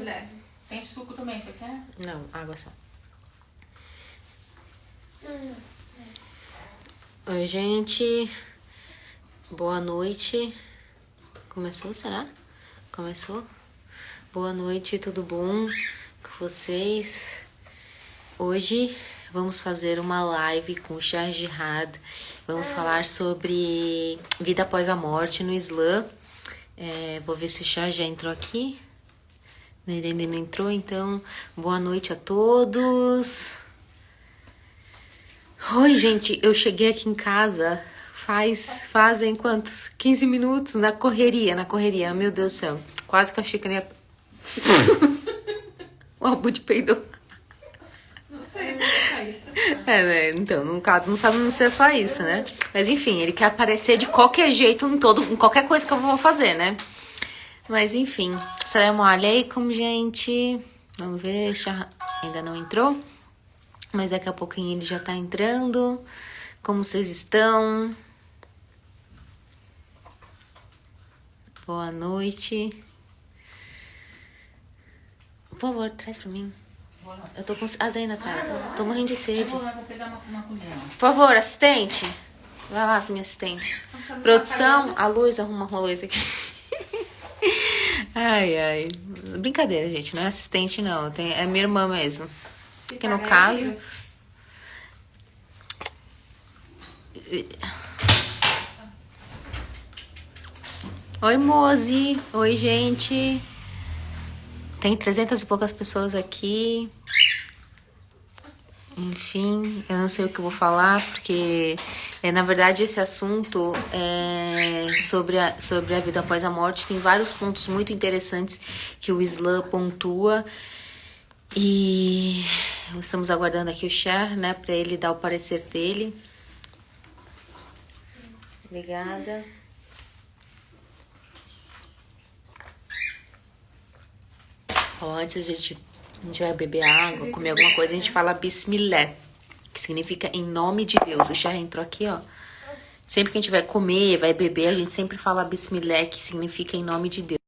leve. Tem suco também, você quer? Não, água só. Oi, gente. Boa noite. Começou, será? Começou? Boa noite, tudo bom com vocês? Hoje vamos fazer uma live com o Shah Jihad. Vamos falar sobre vida após a morte no Islã. Vou ver se o Shah já entrou aqui. Ele não entrou, então boa noite a todos. Oi, gente, eu cheguei aqui em casa fazem quantos? 15 minutos na correria, meu Deus do céu. Quase que a xícara ia... O Albud peidou. Não sei se é só isso. Né? Então, no caso, não sabe não ser só isso, né? Mas enfim, ele quer aparecer de qualquer jeito em qualquer coisa que eu vou fazer, né? Mas enfim, Assalamu alaikum, gente. Vamos ver, ainda não entrou. Mas daqui a pouquinho ele já tá entrando. Como vocês estão? Boa noite. Por favor, traz pra mim. Eu tô com a Zena atrás. Tô morrendo de sede. Eu vou pegar uma colher. Por favor, assistente. Vai lá, minha assistente. Produção, a luz, arruma uma luz aqui. Ai. Brincadeira, gente. Não é assistente, não. É minha irmã mesmo. Que no caso... Oi, Mozi. Oi, gente. Tem 300 e poucas pessoas aqui. Enfim, eu não sei o que eu vou falar, porque, na verdade, esse assunto sobre a vida após a morte tem vários pontos muito interessantes que o Islã pontua. E estamos aguardando aqui o Shah, né, para ele dar o parecer dele. Obrigada. Antes a gente vai beber água, comer alguma coisa, a gente fala Bismillah, que significa em nome de Deus. O Shah entrou aqui, ó. Sempre que a gente vai comer, vai beber, a gente sempre fala Bismillah, que significa em nome de Deus.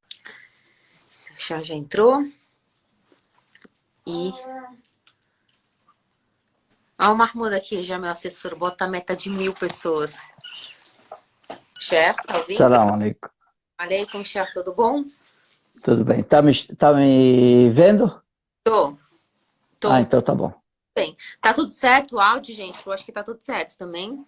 O Shah já entrou. E... Ó o Mahmoud aqui, já meu assessor, bota a meta de 1000 pessoas. Shah, tá ouvindo? Salam alaikum. Aleikum, Shah, tudo bom? Tudo bem. Tá me vendo? Tô. Então tá bom. Bem, tá tudo certo o áudio, gente? Eu acho que tá tudo certo também.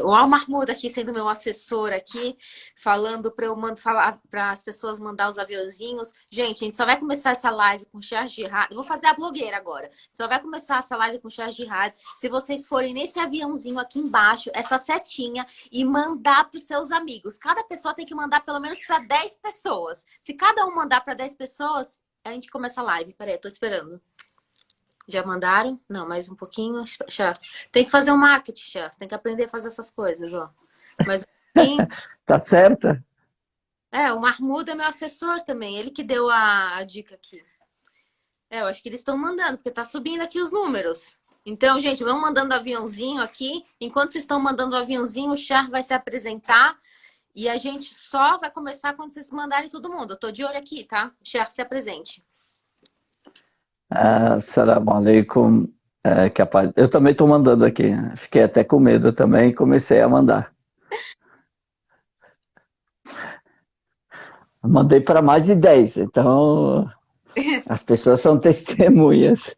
O Al Mahmoud aqui sendo meu assessor aqui, falando para eu falar para as pessoas mandar os aviãozinhos. Gente, a gente só vai começar essa live com Shah Jihad. Eu vou fazer a blogueira agora. Só vai começar essa live com Shah Jihad se vocês forem nesse aviãozinho aqui embaixo, essa setinha, e mandar para os seus amigos. Cada pessoa tem que mandar pelo menos para 10 pessoas. Se cada um mandar para 10 pessoas, a gente começa a live. Peraí, tô esperando. Já mandaram? Não, mais um pouquinho. Já. Tem que fazer um marketing, já. Tem que aprender a fazer essas coisas, ó. Mas Tá certa? o Mahmoud é meu assessor também. Ele que deu a dica aqui. Eu acho que eles estão mandando, porque tá subindo aqui os números. Então, gente, vamos mandando aviãozinho aqui. Enquanto vocês estão mandando o aviãozinho, o Shah vai se apresentar. E a gente só vai começar quando vocês mandarem todo mundo. Eu tô de olho aqui, tá? Shah, se apresente. Assalamu alaikum. Capaz. Eu também estou mandando aqui. Fiquei até com medo também e comecei a mandar. Mandei para mais de 10, então as pessoas são testemunhas.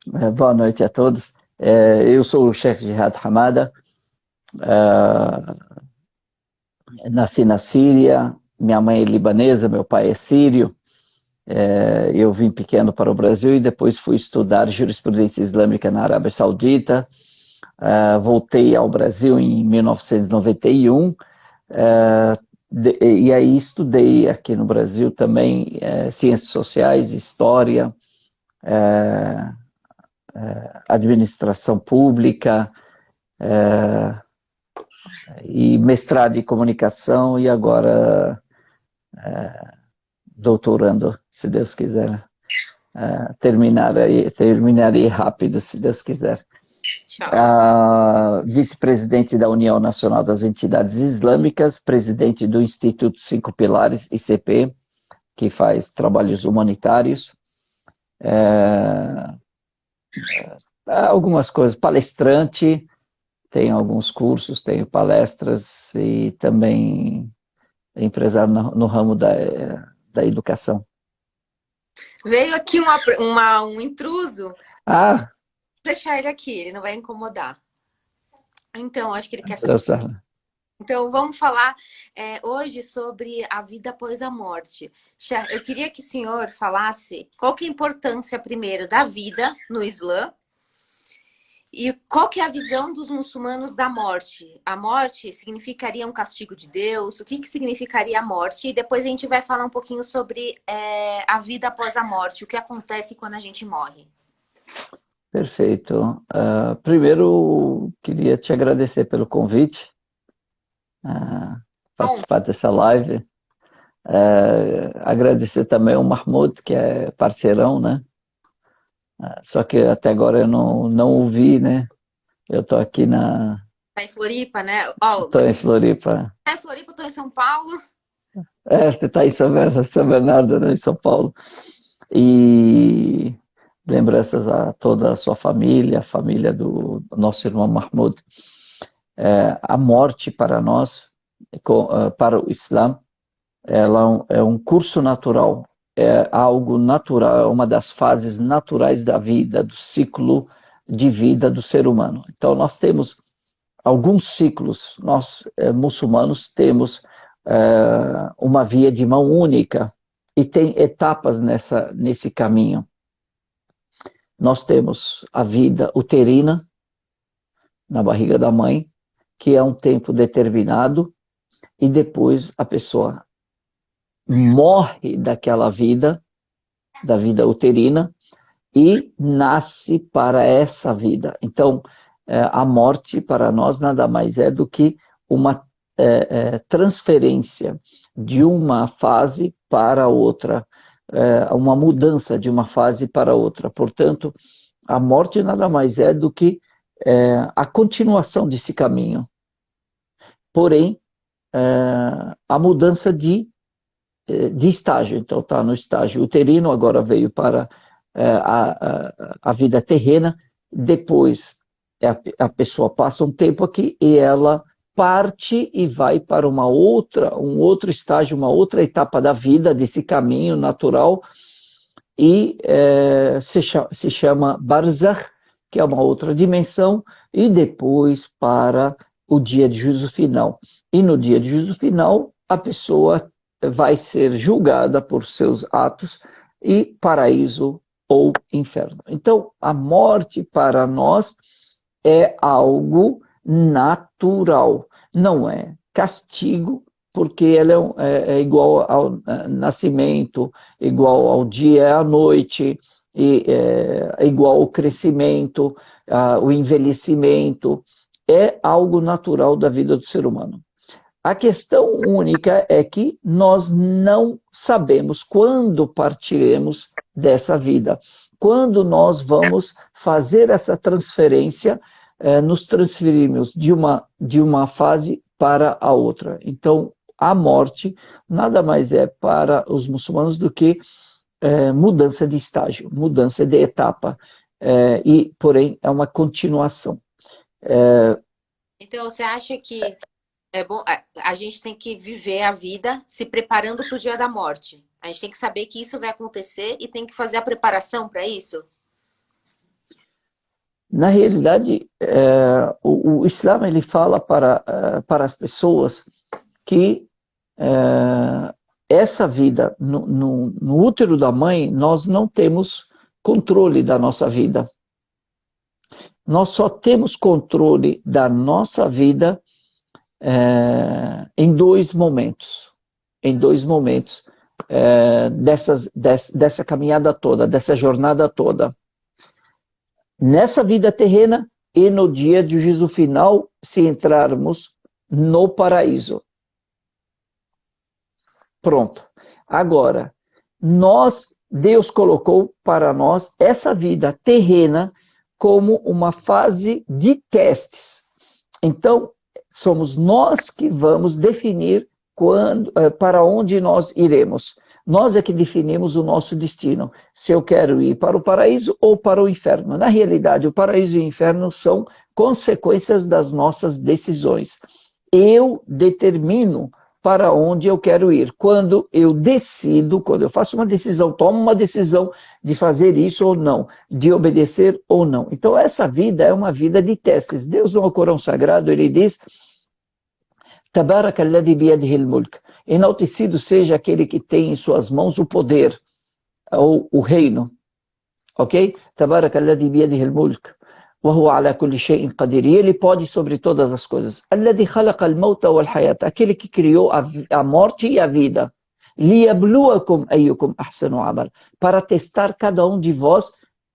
Boa noite a todos. Eu sou o Sheikh Jihad Hamada. Nasci na Síria. Minha mãe é libanesa, meu pai é sírio. Eu vim pequeno para o Brasil e depois fui estudar jurisprudência islâmica na Arábia Saudita. Voltei ao Brasil em 1991 e aí estudei aqui no Brasil também ciências sociais, história, administração pública e mestrado em comunicação e agora doutorando, se Deus quiser. Terminarei rápido, se Deus quiser. Tchau. Vice-presidente da União Nacional das Entidades Islâmicas, presidente do Instituto Cinco Pilares, ICP, que faz trabalhos humanitários. Algumas coisas, palestrante, tenho alguns cursos, tenho palestras e também empresário no ramo da educação. Veio aqui um intruso. Ah, Vou deixar ele aqui, ele não vai incomodar. Então, acho que ele quer eu saber. sei. Então, vamos falar hoje sobre a vida após a morte. Eu queria que o senhor falasse qual que é a importância, primeiro, da vida no Islã e qual que é a visão dos muçulmanos da morte. A morte significaria um castigo de Deus? O que significaria a morte? E depois a gente vai falar um pouquinho sobre a vida após a morte, o que acontece quando a gente morre. Perfeito. Primeiro, queria te agradecer pelo convite. Participar dessa live. Agradecer também ao Mahmoud, que é parceirão, né? Só que até agora eu não ouvi, né? Eu tô aqui Tá em Floripa, né? Tô em Floripa. Tá em Floripa, tô em São Paulo. Você tá em São Bernardo, né? Em São Paulo. E lembranças a toda a sua família, a família do nosso irmão Mahmoud. A morte para nós, para o Islã, ela é um curso natural, é algo natural, é uma das fases naturais da vida, do ciclo de vida do ser humano. Então nós temos alguns ciclos, nós muçulmanos temos uma via de mão única e tem etapas nesse caminho. Nós temos a vida uterina, na barriga da mãe, que é um tempo determinado, e depois a pessoa morre daquela vida, da vida uterina, e nasce para essa vida. Então, a morte para nós nada mais é do que uma transferência de uma fase para outra, uma mudança de uma fase para outra. Portanto, a morte nada mais é do que a continuação desse caminho. Porém, a mudança de estágio. Então, está no estágio uterino, agora veio para a vida terrena, depois a pessoa passa um tempo aqui e ela parte e vai para um outro estágio, uma outra etapa da vida, desse caminho natural, e se chama Barzakh, que é uma outra dimensão, e depois para o dia de juízo final. E no dia de juízo final, a pessoa vai ser julgada por seus atos e paraíso ou inferno. Então, a morte para nós é algo natural, não é castigo, porque ela é igual ao nascimento, igual ao dia e à noite, igual ao crescimento, o envelhecimento, é algo natural da vida do ser humano. A questão única é que nós não sabemos quando partiremos dessa vida, quando nós vamos fazer essa transferência, nos transferimos de uma fase para a outra. Então, a morte nada mais é para os muçulmanos do que mudança de estágio, mudança de etapa, porém é uma continuação. Então, você acha que é bom, a gente tem que viver a vida se preparando para o dia da morte? A gente tem que saber que isso vai acontecer e tem que fazer a preparação para isso? Na realidade, o Islã ele fala para as pessoas que essa vida, no útero da mãe, nós não temos controle da nossa vida. Nós só temos controle da nossa vida em dois momentos. Em dois momentos dessa caminhada toda, dessa jornada toda. Nessa vida terrena e no dia de juízo final, se entrarmos no paraíso. Pronto. Agora, Deus colocou para nós essa vida terrena como uma fase de testes. Então, somos nós que vamos definir para onde nós iremos. Nós é que definimos o nosso destino. Se eu quero ir para o paraíso ou para o inferno. Na realidade, o paraíso e o inferno são consequências das nossas decisões. Eu determino para onde eu quero ir. Quando eu decido, quando eu faço uma decisão, tomo uma decisão de fazer isso ou não, de obedecer ou não. Então, essa vida é uma vida de testes. Deus, no Corão Sagrado, ele diz: Tabaraka alladhi biyadihi al-mulk. Enaltecido seja aquele que tem em suas mãos o poder, ou o reino. Ok? Tabaraka alladhi biyadihi al-mulk. وهو على كل شيء قدير. E ele pode sobre todas as coisas. الذي خلق الموت والحياة. Aquele que criou a morte e a vida. ليبلوكم أيكم أحسن عمل. Para testar cada um de vós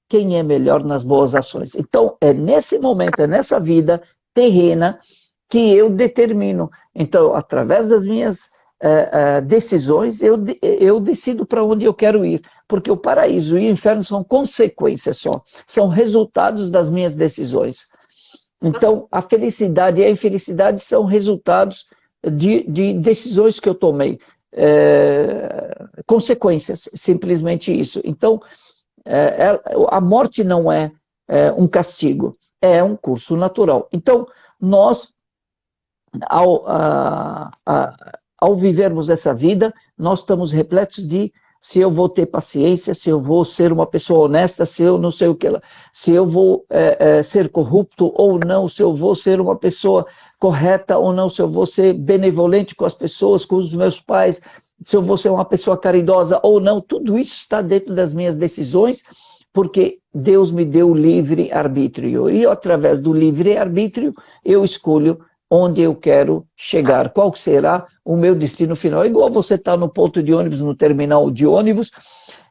quem é melhor nas boas ações. Então, é nesse momento, é nessa vida terrena que eu determino. Então, através das minhas decisões, eu decido para onde eu quero ir. Porque o paraíso e o inferno são consequências só. São resultados das minhas decisões. Então, a felicidade e a infelicidade são resultados de decisões que eu tomei. Consequências, simplesmente isso. Então, a morte não é um castigo, é um curso natural. Então, nós, ao vivermos essa vida, nós estamos repletos de se eu vou ter paciência, se eu vou ser uma pessoa honesta, se eu não sei o que lá, se eu vou ser corrupto ou não, se eu vou ser uma pessoa correta ou não, se eu vou ser benevolente com as pessoas, com os meus pais, se eu vou ser uma pessoa caridosa ou não, tudo isso está dentro das minhas decisões, porque Deus me deu o livre-arbítrio. E através do livre-arbítrio eu escolho onde eu quero chegar, qual será o meu destino final. É igual você estar no ponto de ônibus, no terminal de ônibus,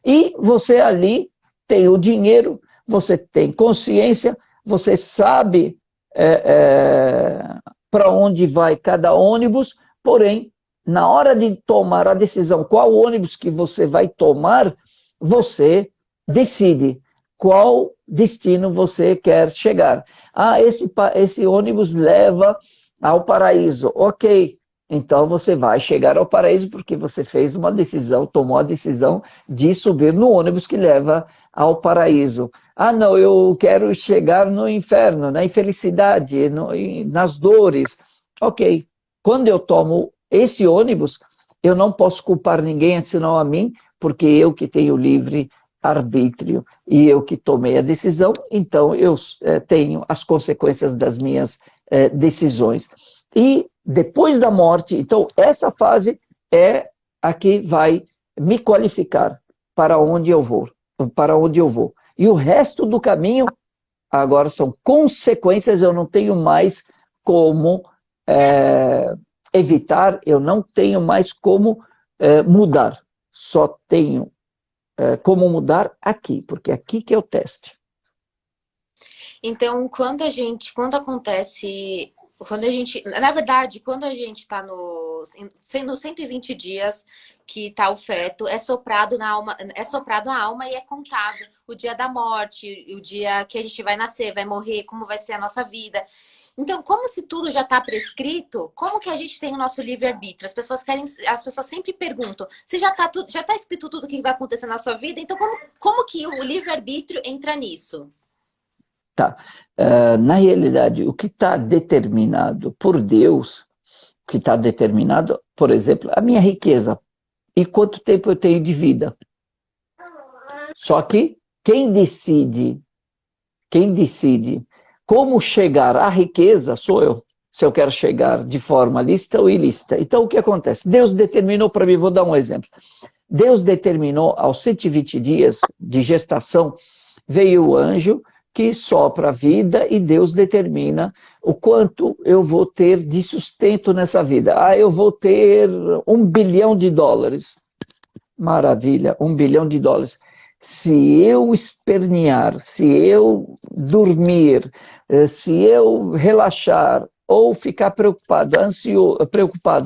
e você ali tem o dinheiro, você tem consciência, você sabe para onde vai cada ônibus, porém, na hora de tomar a decisão qual ônibus que você vai tomar, você decide qual destino você quer chegar. Ah, esse ônibus leva ao paraíso. Ok, então você vai chegar ao paraíso porque você fez uma decisão, tomou a decisão de subir no ônibus que leva ao paraíso. Ah, não, eu quero chegar no inferno, na infelicidade, nas dores. Ok, quando eu tomo esse ônibus, eu não posso culpar ninguém senão a mim, porque eu que tenho livre arbítrio e eu que tomei a decisão, então eu tenho as consequências das minhas decisões. E depois da morte, então essa fase é a que vai me qualificar para onde eu vou, E o resto do caminho agora são consequências, eu não tenho mais como evitar, eu não tenho mais como mudar. Só tenho como mudar aqui, porque é aqui que é o teste. Então, quando a gente está nos 120 dias que está o feto, é soprado a alma e é contado o dia da morte, o dia que a gente vai nascer, vai morrer, como vai ser a nossa vida. Então, como se tudo já está prescrito, como que a gente tem o nosso livre-arbítrio? As pessoas sempre perguntam, se já está escrito tudo o que vai acontecer na sua vida, então como que o livre-arbítrio entra nisso? Tá. Na realidade, o que está determinado por Deus, o que está determinado, por exemplo, a minha riqueza e quanto tempo eu tenho de vida. Só que quem decide como chegar à riqueza sou eu. Se eu quero chegar de forma lícita ou ilícita. Então, o que acontece? Deus determinou para mim, vou dar um exemplo. Deus determinou aos 120 dias de gestação, veio o anjo que sopra a vida e Deus determina o quanto eu vou ter de sustento nessa vida. Ah, eu vou ter $1 bilhão. Maravilha, $1 bilhão. Se eu espernear, se eu dormir, se eu relaxar ou ficar preocupado,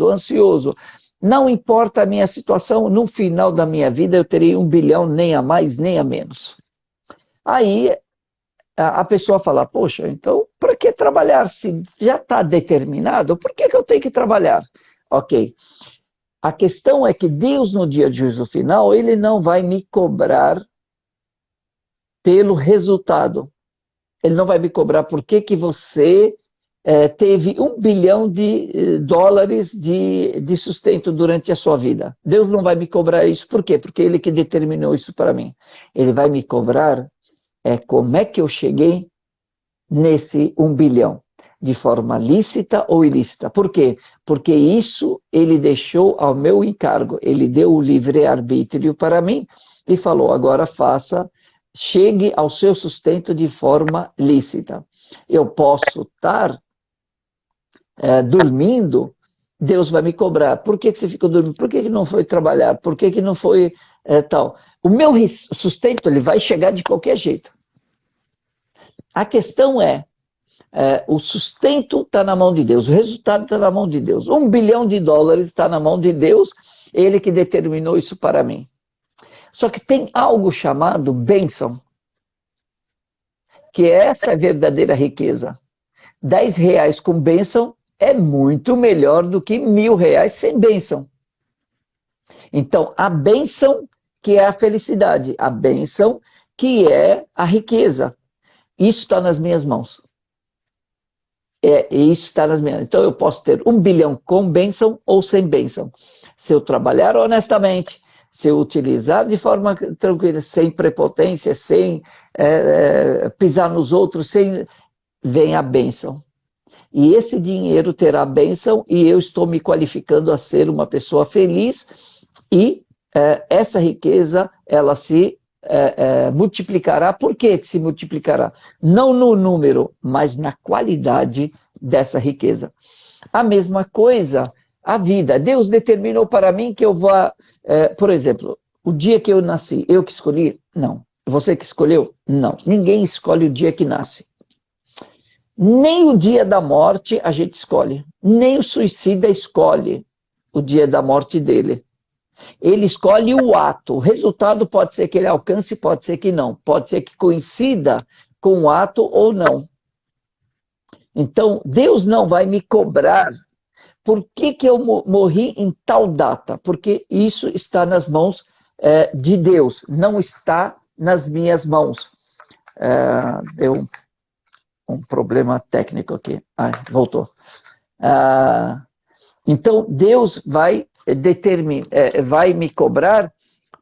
ansioso, não importa a minha situação, no final da minha vida eu terei $1 bilhão, nem a mais, nem a menos. Aí a pessoa fala, poxa, então para que trabalhar se já está determinado? Por que eu tenho que trabalhar? Ok. A questão é que Deus, no dia de juízo final, ele não vai me cobrar pelo resultado. Ele não vai me cobrar por que você teve $1 bilhão de sustento durante a sua vida. Deus não vai me cobrar isso. Por quê? Porque ele que determinou isso para mim. Ele vai me cobrar como é que eu cheguei nesse 1 bilhão. De forma lícita ou ilícita. Por quê? Porque isso ele deixou ao meu encargo. Ele deu o livre-arbítrio para mim e falou, agora faça, chegue ao seu sustento de forma lícita. Eu posso estar dormindo, Deus vai me cobrar. Por que você ficou dormindo? Por que não foi trabalhar? Por que não foi tal? O meu sustento ele vai chegar de qualquer jeito. A questão o sustento está na mão de Deus, o resultado está na mão de Deus. $1 bilhão está na mão de Deus, ele que determinou isso para mim. Só que tem algo chamado bênção, que essa é a verdadeira riqueza. R$10 com bênção é muito melhor do que R$1.000 sem bênção. Então, a bênção que é a felicidade, a bênção que é a riqueza. Isso está nas minhas mãos. Isso está nas minhas. Então eu posso ter 1 bilhão com bênção ou sem bênção. Se eu trabalhar honestamente, se eu utilizar de forma tranquila, sem prepotência, sem pisar nos outros, vem a bênção. E esse dinheiro terá bênção e eu estou me qualificando a ser uma pessoa feliz e essa riqueza, ela se multiplicará. Por que se multiplicará? Não no número, mas na qualidade dessa riqueza. A mesma coisa, a vida. Deus determinou para mim que eu vá, por exemplo, o dia que eu nasci, eu que escolhi? Não. Você que escolheu? Não. Ninguém escolhe o dia que nasce. Nem o dia da morte a gente escolhe. Nem o suicida escolhe o dia da morte dele. Ele escolhe o ato. O resultado pode ser que ele alcance, pode ser que não. Pode ser que coincida com o ato ou não. Então, Deus não vai me cobrar por que eu morri em tal data. Porque isso está nas mãos de Deus. Não está nas minhas mãos. Deu um problema técnico aqui. Voltou. Então, Deus vai me cobrar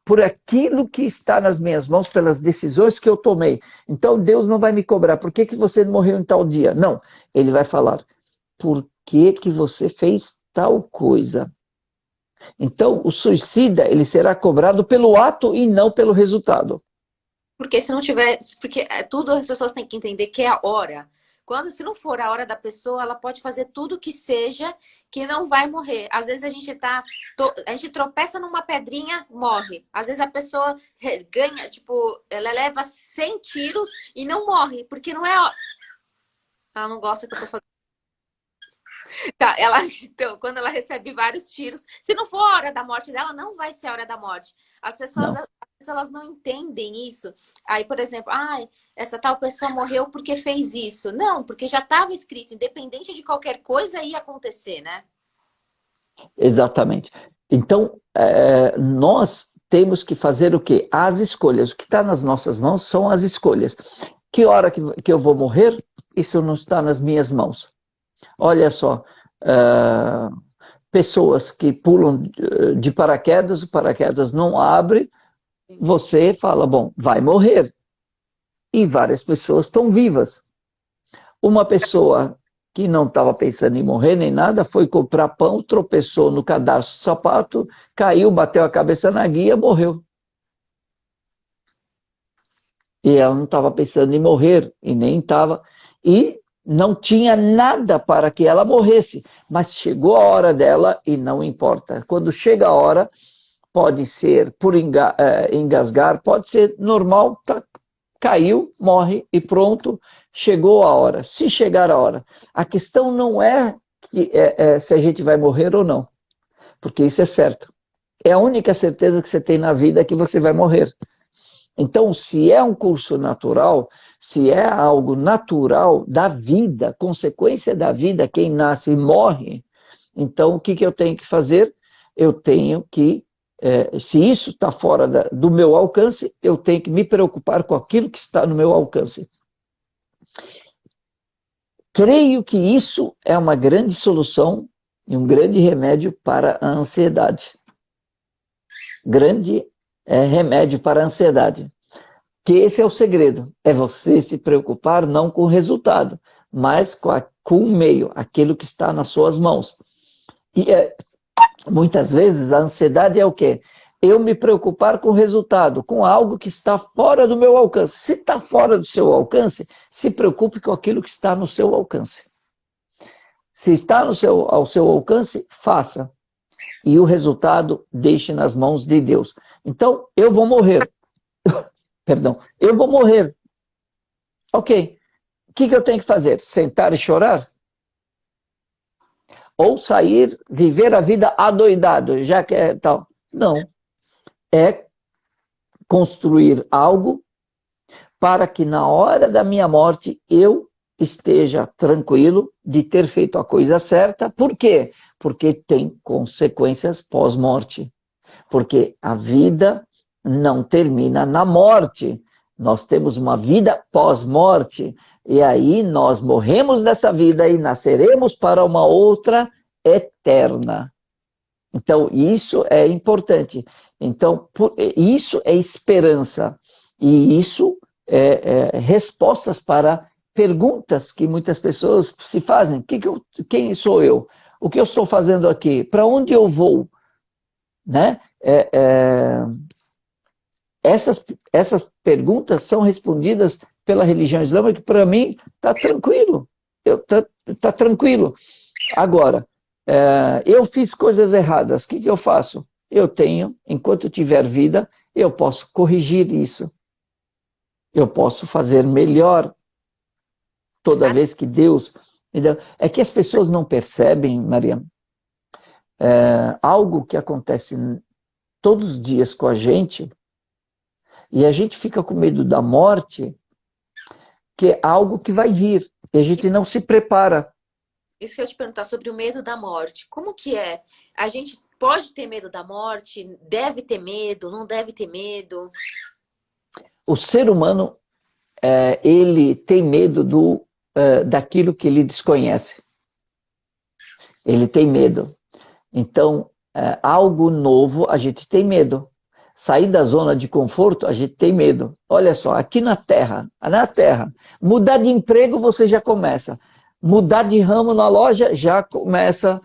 por aquilo que está nas minhas mãos, pelas decisões que eu tomei. Então, Deus não vai me cobrar. Por que você morreu em tal dia? Não. Ele vai falar, por que você fez tal coisa? Então, o suicida, ele será cobrado pelo ato e não pelo resultado. Porque se não tiver... Porque tudo as pessoas têm que entender que é a hora. Se não for a hora da pessoa, ela pode fazer tudo que seja, que não vai morrer. Às vezes a gente tropeça numa pedrinha, morre. Às vezes a pessoa ganha, ela leva 100 tiros e não morre, porque não é... Ela não gosta que eu tô fazendo. Tá, então, quando ela recebe vários tiros, se não for a hora da morte dela, não vai ser a hora da morte. As pessoas, às vezes, elas não entendem isso. Aí, por exemplo, essa tal pessoa morreu porque fez isso. Não, porque já estava escrito, independente de qualquer coisa, ia acontecer, né? Exatamente. Então, nós temos que fazer o quê? As escolhas. O que está nas nossas mãos são as escolhas. Que hora que eu vou morrer? Isso não está nas minhas mãos. Olha só, pessoas que pulam de paraquedas, o paraquedas não abre, você fala, bom, vai morrer. E várias pessoas estão vivas. Uma pessoa que não estava pensando em morrer nem nada, foi comprar pão, tropeçou no cadarço do sapato, caiu, bateu a cabeça na guia, morreu. E ela não estava pensando em morrer, e nem estava... E não tinha nada para que ela morresse, mas chegou a hora dela e não importa. Quando chega a hora, pode ser por engasgar, pode ser normal, caiu, morre e pronto, chegou a hora. Se chegar a hora, a questão não é se a gente vai morrer ou não, porque isso é certo. É a única certeza que você tem na vida que você vai morrer. Então, se é um curso natural, se é algo natural da vida, consequência da vida, quem nasce e morre, então o que eu tenho que fazer? Eu tenho que, se isso está fora do meu alcance, eu tenho que me preocupar com aquilo que está no meu alcance. Creio que isso é uma grande solução e um grande remédio para a ansiedade. Grande remédio para a ansiedade. Que esse é o segredo, é você se preocupar não com o resultado, mas com o meio, aquilo que está nas suas mãos. E muitas vezes a ansiedade é o quê? Eu me preocupar com o resultado, com algo que está fora do meu alcance. Se está fora do seu alcance, se preocupe com aquilo que está no seu alcance. Se está ao seu alcance, faça. E o resultado, deixe nas mãos de Deus. Então, eu vou morrer. Perdão, eu vou morrer. Ok, o que eu tenho que fazer? Sentar e chorar? Ou sair, viver a vida adoidado, já que é tal? Não. É construir algo para que na hora da minha morte eu esteja tranquilo de ter feito a coisa certa. Por quê? Porque tem consequências pós-morte. Porque a vida não termina na morte. Nós temos uma vida pós-morte. E aí nós morremos dessa vida e nasceremos para uma outra eterna. Então, isso é importante. Então, isso é esperança. E isso é respostas para perguntas que muitas pessoas se fazem. Quem sou eu? O que eu estou fazendo aqui? Para onde eu vou? Né? Essas perguntas são respondidas pela religião islâmica, que para mim está tranquilo. Tá tranquilo. Agora, eu fiz coisas erradas, o que eu faço? Eu tenho, enquanto eu tiver vida, eu posso corrigir isso. Eu posso fazer melhor toda vez que Deus... É que as pessoas não percebem, Maria, algo que acontece todos os dias com a gente, e a gente fica com medo da morte, que é algo que vai vir, e a gente não se prepara. Isso que eu ia te perguntar sobre o medo da morte. Como que é? A gente pode ter medo da morte? Deve ter medo? Não deve ter medo? O ser humano, ele tem medo daquilo que ele desconhece. Ele tem medo. Então, algo novo, a gente tem medo. Sair da zona de conforto, a gente tem medo. Olha só, aqui na Terra, mudar de emprego você já começa. Mudar de ramo na loja já começa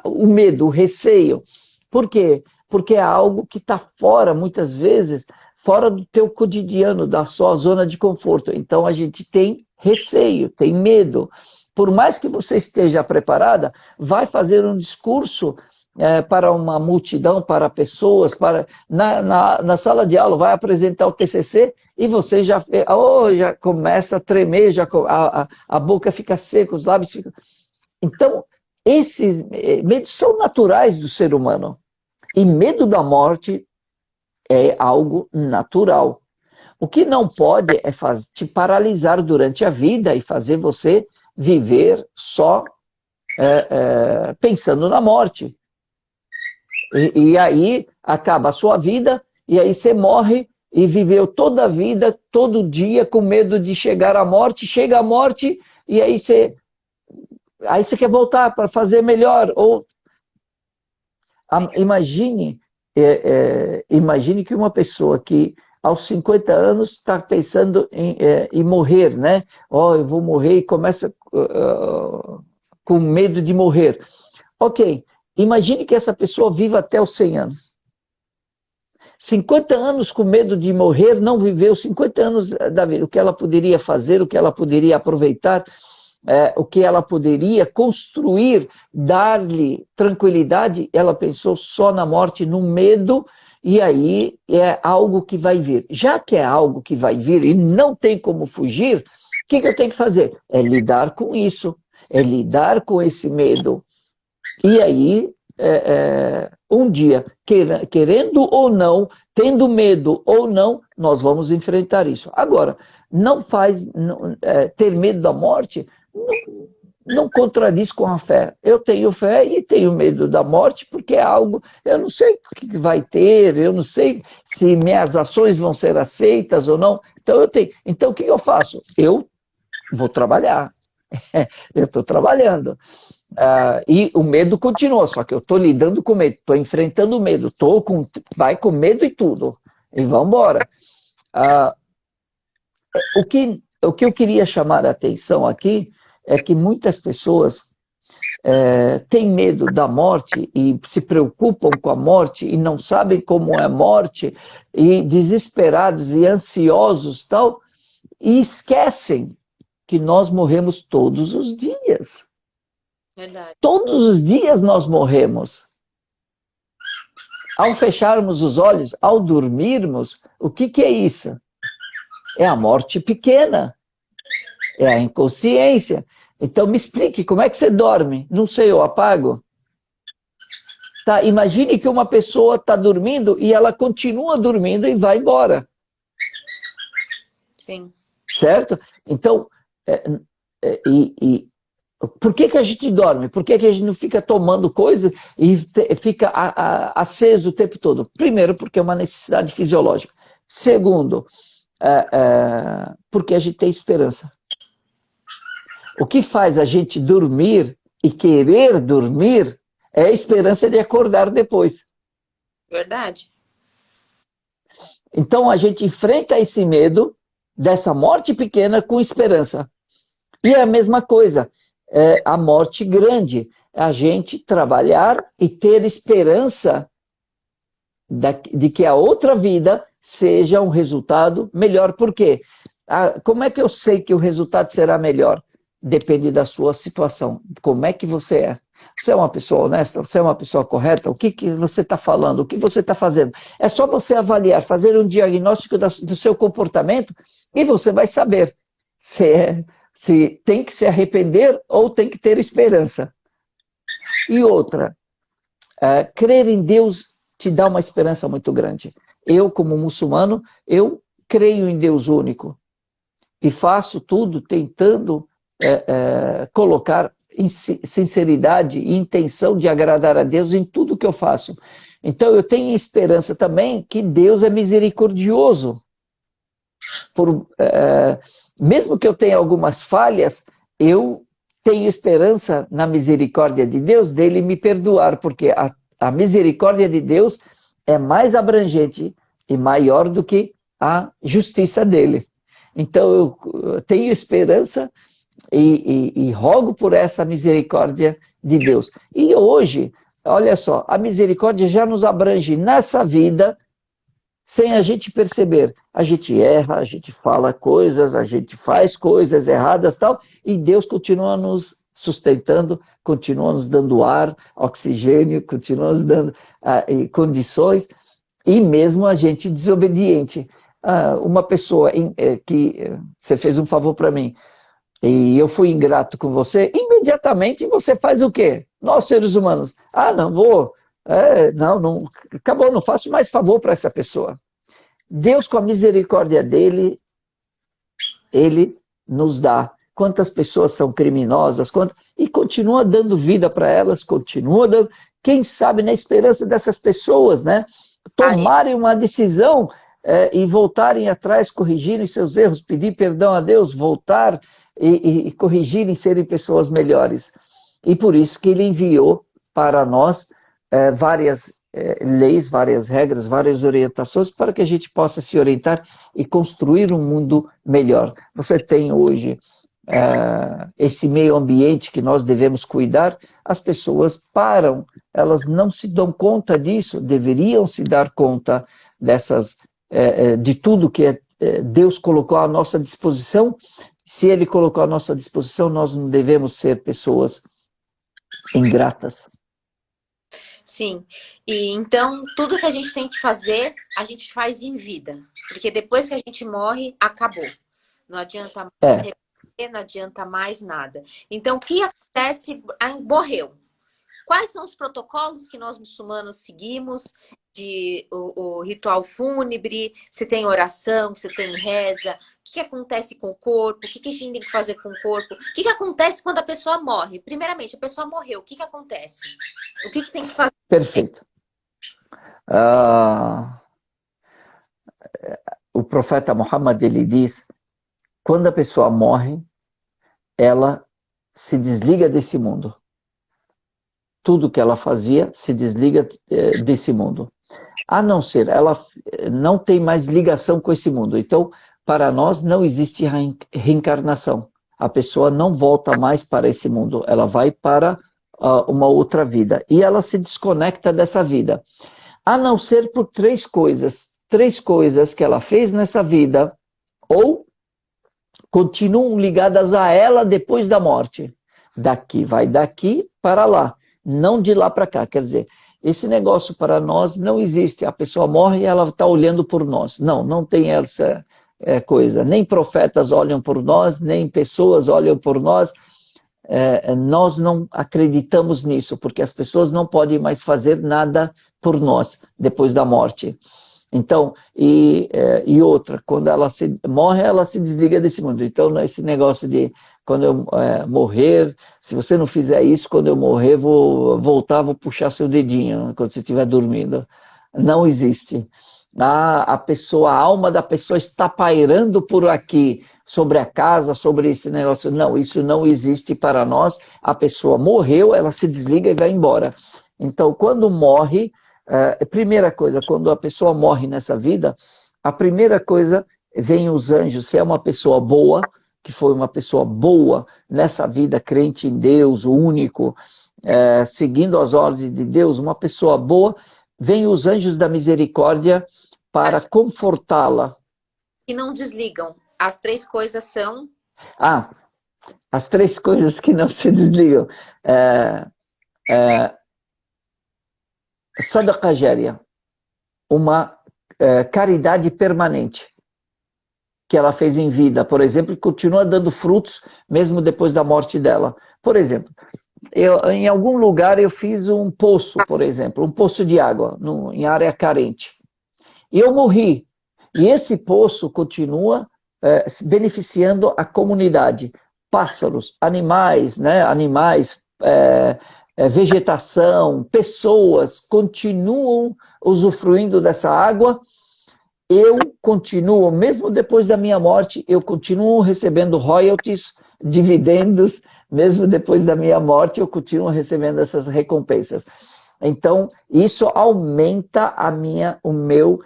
o medo, o receio. Por quê? Porque é algo que está fora, muitas vezes, fora do teu cotidiano, da sua zona de conforto. Então a gente tem receio, tem medo. Por mais que você esteja preparada, vai fazer um discurso para uma multidão, para pessoas, na sala de aula, vai apresentar o TCC e você já começa a tremer, a boca fica seca, os lábios ficam... Então, esses medos são naturais do ser humano. E medo da morte é algo natural. O que não pode é te paralisar durante a vida e fazer você viver só pensando na morte. E aí acaba a sua vida, e aí você morre e viveu toda a vida, todo dia, com medo de chegar à morte. Chega a morte, e aí você quer voltar para fazer melhor. Imagine que uma pessoa que aos 50 anos está pensando em morrer, né? Eu vou morrer, e começa com medo de morrer. Ok. Imagine que essa pessoa viva até os 100 anos. 50 anos com medo de morrer, não viveu 50 anos da vida. O que ela poderia fazer, o que ela poderia aproveitar, o que ela poderia construir, dar-lhe tranquilidade, ela pensou só na morte, no medo, e aí é algo que vai vir. Já que é algo que vai vir e não tem como fugir, o que eu tenho que fazer? É lidar com isso, é lidar com esse medo. E aí um dia, querendo ou não, tendo medo ou não, nós vamos enfrentar isso. Agora, não faz ter medo da morte, não contradiz com a fé. Eu tenho fé e tenho medo da morte, porque é algo, eu não sei o que vai ter, eu não sei se minhas ações vão ser aceitas ou não. Então eu tenho. Então o que eu faço? Eu vou trabalhar. Eu estou trabalhando. E o medo continua, só que eu estou lidando com medo, estou enfrentando o medo, vai com medo e tudo. E vamos embora. O que eu queria chamar a atenção aqui é que muitas pessoas têm medo da morte e se preocupam com a morte e não sabem como é a morte e desesperados e ansiosos tal, e esquecem que nós morremos todos os dias. Verdade. Todos os dias nós morremos. Ao fecharmos os olhos, ao dormirmos, o que é isso? É a morte pequena. É a inconsciência. Então me explique, como é que você dorme? Não sei, eu apago. Tá, imagine que uma pessoa está dormindo e ela continua dormindo e vai embora. Sim. Certo? Então, por que a gente dorme? Por que a gente não fica tomando coisa e fica aceso o tempo todo? Primeiro, porque é uma necessidade fisiológica. Segundo, porque a gente tem esperança. O que faz a gente dormir e querer dormir é a esperança de acordar depois. Verdade. Então a gente enfrenta esse medo dessa morte pequena com esperança. E é a mesma coisa, a morte grande, a gente trabalhar e ter esperança de que a outra vida seja um resultado melhor. Por quê? Como é que eu sei que o resultado será melhor? Depende da sua situação. Como é que você é? Você é uma pessoa honesta? Você é uma pessoa correta? O que você está falando? O que você está fazendo? É só você avaliar, fazer um diagnóstico do seu comportamento e você vai saber se tem que se arrepender ou tem que ter esperança. E outra, crer em Deus te dá uma esperança muito grande. Eu, como muçulmano, eu creio em Deus único e faço tudo tentando colocar sinceridade e intenção de agradar a Deus em tudo que eu faço. Então eu tenho esperança também que Deus é misericordioso. Mesmo que eu tenha algumas falhas, eu tenho esperança na misericórdia de Deus, dele me perdoar, porque a misericórdia de Deus é mais abrangente e maior do que a justiça dele. Então eu tenho esperança e rogo por essa misericórdia de Deus. E hoje, olha só, a misericórdia já nos abrange nessa vida, sem a gente perceber. A gente erra, a gente fala coisas, a gente faz coisas erradas, tal, e Deus continua nos sustentando, continua nos dando ar, oxigênio, continua nos dando condições, e mesmo a gente desobediente. Uma pessoa que você fez um favor para mim, e eu fui ingrato com você, imediatamente você faz o quê? Nós, seres humanos, não vou, não, acabou, não faço mais favor para essa pessoa. Deus, com a misericórdia dele, ele nos dá. Quantas pessoas são criminosas, e continua dando vida para elas, continua dando, quem sabe na esperança dessas pessoas, né? Tomarem uma decisão e voltarem atrás, corrigirem seus erros, pedir perdão a Deus, voltar e corrigirem, serem pessoas melhores. E por isso que ele enviou para nós várias leis, várias regras, várias orientações para que a gente possa se orientar e construir um mundo melhor. Você tem hoje esse meio ambiente que nós devemos cuidar, as pessoas param, elas não se dão conta disso, deveriam se dar conta de tudo que Deus colocou à nossa disposição. Se Ele colocou à nossa disposição, nós não devemos ser pessoas ingratas. Sim, e então tudo que a gente tem que fazer, a gente faz em vida, porque depois que a gente morre, acabou. Não adianta mais, não adianta mais nada. Então, o que acontece? Morreu. Quais são os protocolos que nós muçulmanos seguimos de o ritual fúnebre? Se tem oração, se tem reza, o que acontece com o corpo, o que a gente tem que fazer com o corpo, o que acontece quando a pessoa morre? Primeiramente, a pessoa morreu, o que acontece? O que tem que fazer? Perfeito. O profeta Muhammad, ele diz, quando a pessoa morre, ela se desliga desse mundo. Tudo que ela fazia se desliga desse mundo. A não ser, ela não tem mais ligação com esse mundo. Então, para nós, não existe reencarnação. A pessoa não volta mais para esse mundo. Ela vai para uma outra vida. E ela se desconecta dessa vida. A não ser por três coisas. Três coisas que ela fez nessa vida, ou continuam ligadas a ela depois da morte. Vai daqui para lá, não de lá para cá. Quer dizer, esse negócio para nós não existe. A pessoa morre e ela está olhando por nós. Não tem essa coisa. Nem profetas olham por nós, nem pessoas olham por nós. Nós não acreditamos nisso, porque as pessoas não podem mais fazer nada por nós depois da morte. Então, e outra, quando ela morre, ela se desliga desse mundo. Então, esse negócio de, quando eu morrer, se você não fizer isso, quando eu morrer, vou voltar, vou puxar seu dedinho, quando você estiver dormindo. Não existe. A alma da pessoa está pairando por aqui, sobre a casa, sobre esse negócio. Não, isso não existe para nós. A pessoa morreu, ela se desliga e vai embora. Então, quando morre... primeira coisa, quando a pessoa morre nessa vida, a primeira coisa, vem os anjos, se é uma pessoa boa, que foi uma pessoa boa nessa vida, crente em Deus, o único, seguindo as ordens de Deus, uma pessoa boa, vem os anjos da misericórdia para confortá-la. E não desligam. As três coisas são... As três coisas que não se desligam. Sadaqa Jária, uma caridade permanente que ela fez em vida, por exemplo, e continua dando frutos mesmo depois da morte dela. Por exemplo, em algum lugar eu fiz um poço, por exemplo, um poço de água em área carente. E eu morri. E esse poço continua beneficiando a comunidade. Pássaros, animais, vegetação, pessoas continuam usufruindo dessa água. Eu continuo, mesmo depois da minha morte, eu continuo recebendo royalties, dividendos, mesmo depois da minha morte, eu continuo recebendo essas recompensas. Então, isso aumenta o meu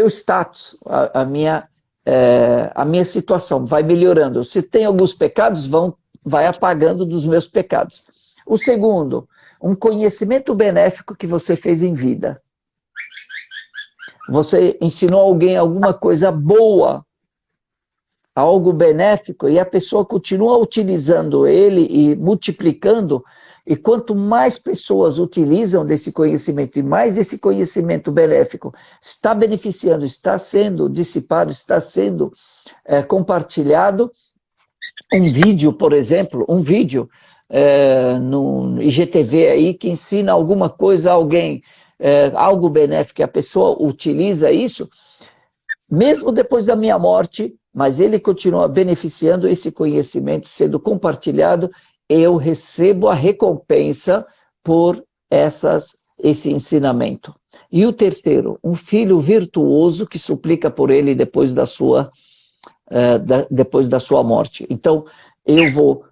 status, a minha situação, vai melhorando. Se tem alguns pecados, vai apagando dos meus pecados. O segundo, um conhecimento benéfico que você fez em vida. Você ensinou alguém alguma coisa boa, algo benéfico, e a pessoa continua utilizando ele e multiplicando, e quanto mais pessoas utilizam desse conhecimento, e mais esse conhecimento benéfico está beneficiando, está sendo dissipado, está sendo compartilhado. Um vídeo, por exemplo, no IGTV aí que ensina alguma coisa a alguém, algo benéfico, a pessoa utiliza isso, mesmo depois da minha morte, mas ele continua beneficiando esse conhecimento, sendo compartilhado, eu recebo a recompensa por esse ensinamento. E o terceiro, um filho virtuoso que suplica por ele depois da sua morte. Então, eu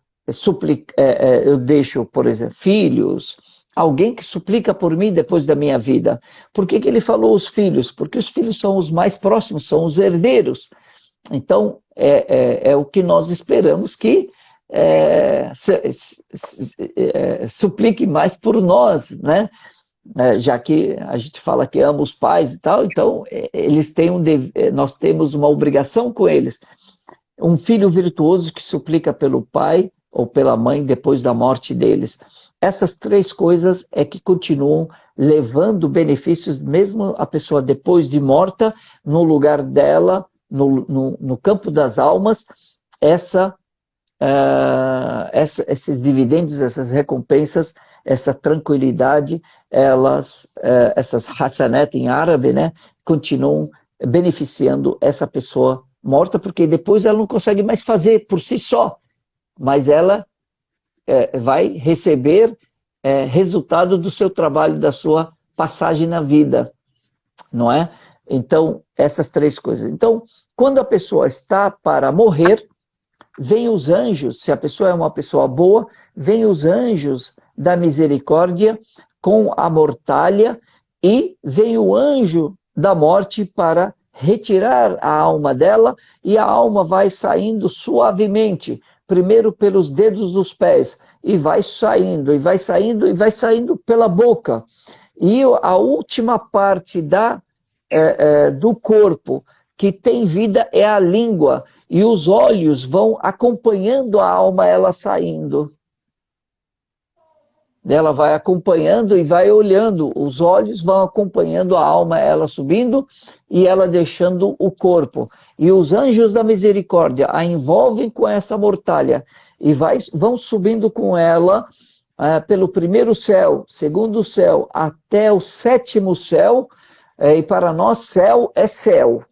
deixo, por exemplo, filhos, alguém que suplica por mim depois da minha vida. Por que ele falou os filhos? Porque os filhos são os mais próximos, são os herdeiros. Então, é o que nós esperamos que suplique mais por nós, né? Já que a gente fala que ama os pais e tal, então nós temos uma obrigação com eles. Um filho virtuoso que suplica pelo pai ou pela mãe depois da morte deles. Essas três coisas é que continuam levando benefícios, mesmo a pessoa depois de morta, no lugar dela, no campo das almas, esses dividendos, essas recompensas, essa tranquilidade, essas hasanat em árabe, né, continuam beneficiando essa pessoa morta, porque depois ela não consegue mais fazer por si só, mas ela vai receber resultado do seu trabalho, da sua passagem na vida, não é? Então, essas três coisas. Então, quando a pessoa está para morrer, vem os anjos, se a pessoa é uma pessoa boa, vem os anjos da misericórdia com a mortalha e vem o anjo da morte para retirar a alma dela e a alma vai saindo suavemente, primeiro pelos dedos dos pés e vai saindo, e vai saindo, e vai saindo pela boca. E a última parte do corpo que tem vida é a língua, e os olhos vão acompanhando a alma, ela saindo. Ela vai acompanhando e vai olhando, os olhos vão acompanhando a alma, ela subindo e ela deixando o corpo. E os anjos da misericórdia a envolvem com essa mortalha e vão subindo com ela pelo primeiro céu, segundo céu, até o sétimo céu, e para nós céu é céu.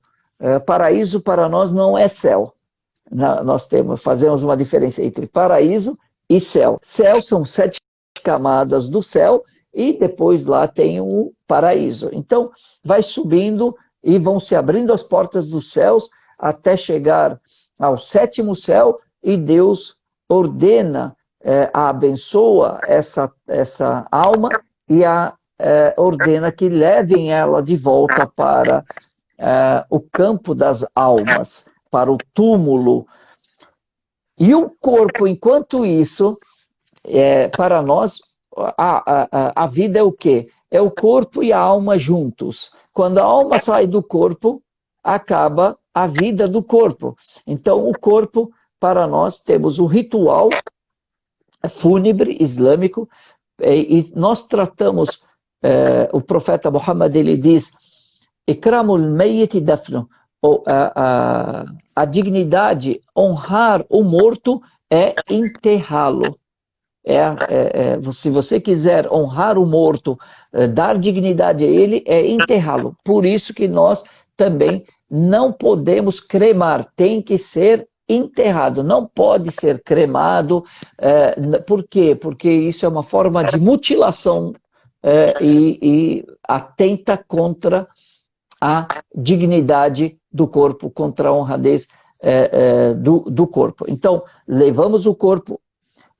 Paraíso para nós não é céu. Nós fazemos uma diferença entre paraíso e céu. Céu são 7 camadas do céu e depois lá tem o paraíso. Então vai subindo e vão se abrindo as portas dos céus até chegar ao sétimo céu e Deus ordena, abençoa essa alma e ordena que levem ela de volta para o campo das almas, para o túmulo. E o corpo, enquanto isso, para nós, a vida é o quê? É o corpo e a alma juntos. Quando a alma sai do corpo, acaba a vida do corpo. Então, o corpo, para nós, temos o ritual fúnebre islâmico, e nós tratamos, o profeta Muhammad, ele diz, Ikramul Mayyit Dafnu, a dignidade, honrar o morto é enterrá-lo. Se você quiser honrar o morto, dar dignidade a ele, é enterrá-lo. Por isso que nós também não podemos cremar, tem que ser enterrado, não pode ser cremado. Por quê? Porque isso é uma forma de mutilação e atenta contra a dignidade do corpo, contra a honradez do corpo. Então, levamos o corpo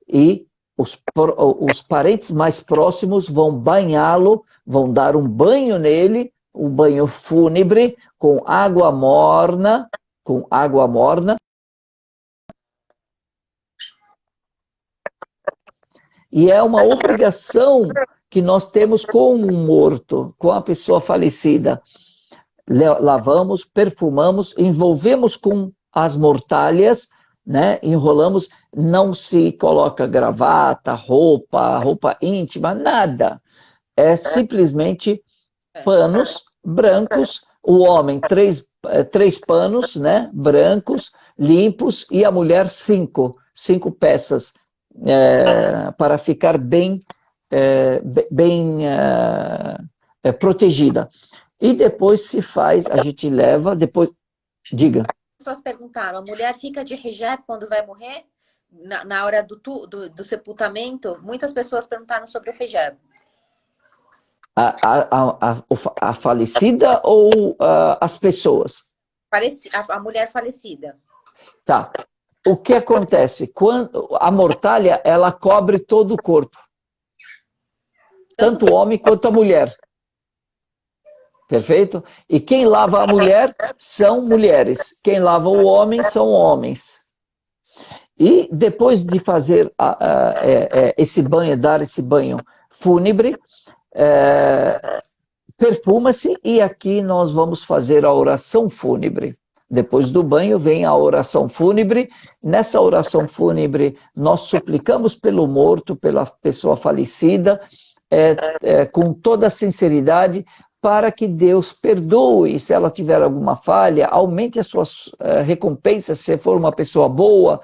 e os parentes mais próximos vão banhá-lo, vão dar um banho nele, um banho fúnebre, com água morna, e é uma obrigação que nós temos com um morto, com a pessoa falecida. Lavamos, perfumamos, envolvemos com as mortalhas, né? Enrolamos, não se coloca gravata, roupa íntima, nada. É simplesmente panos brancos, o homem três panos, né? Brancos, limpos, e a mulher cinco peças, para ficar bem protegida. E depois se faz, a gente leva, depois, diga. As pessoas perguntaram, a mulher fica de hijab quando vai morrer? Na hora do sepultamento? Muitas pessoas perguntaram sobre o hijab. A falecida ou as pessoas? A mulher falecida. Tá. O que acontece? Quando a mortalha, ela cobre todo o corpo. Tanto o homem quanto a mulher. Perfeito? E quem lava a mulher são mulheres. Quem lava o homem são homens. E depois de fazer esse banho, dar esse banho fúnebre, perfuma-se e aqui nós vamos fazer a oração fúnebre. Depois do banho vem a oração fúnebre. Nessa oração fúnebre nós suplicamos pelo morto, pela pessoa falecida, com toda a sinceridade, para que Deus perdoe se ela tiver alguma falha, aumente as suas recompensas se for uma pessoa boa,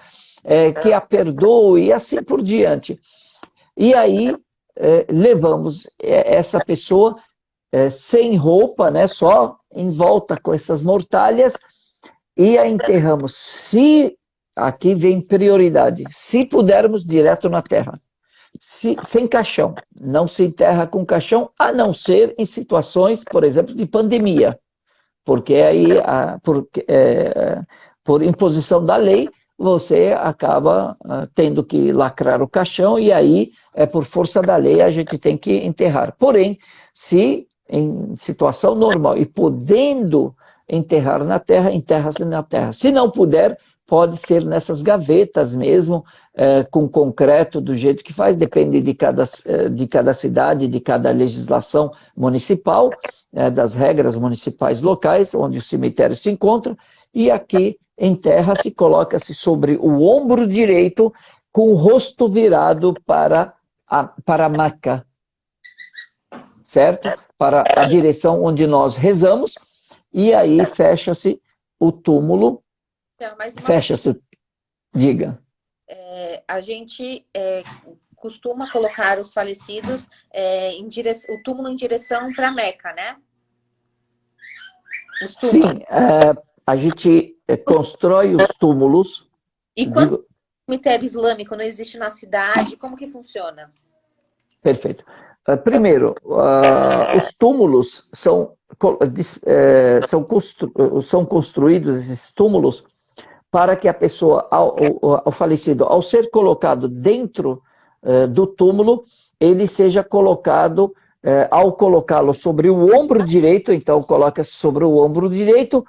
que a perdoe e assim por diante. E aí levamos essa pessoa sem roupa, né, só em volta com essas mortalhas, e a enterramos. Se, aqui vem prioridade, se pudermos, direto na terra. Sem caixão. Não se enterra com caixão, a não ser em situações, por exemplo, de pandemia. Porque aí, por imposição da lei, você acaba tendo que lacrar o caixão e aí, por força da lei, a gente tem que enterrar. Porém, se em situação normal e podendo enterrar na terra, enterra-se na terra. Se não puder, pode ser nessas gavetas mesmo, com concreto, do jeito que faz, depende de cada cidade, de cada legislação municipal, das regras municipais locais, onde o cemitério se encontra, e aqui enterra-se, coloca-se sobre o ombro direito, com o rosto virado para Meca, certo? Para a direção onde nós rezamos, e aí fecha-se o túmulo, fecha-se, diga. A gente costuma colocar os falecidos o túmulo em direção para Meca, né? Sim, a gente constrói os túmulos. E quando o cemitério islâmico não existe na cidade, como que funciona? Perfeito. Primeiro, os túmulos são construídos, esses túmulos, para que a pessoa, ao falecido, ao ser colocado dentro do túmulo, ele seja colocado, ao colocá-lo sobre o ombro direito, então coloca-se sobre o ombro direito,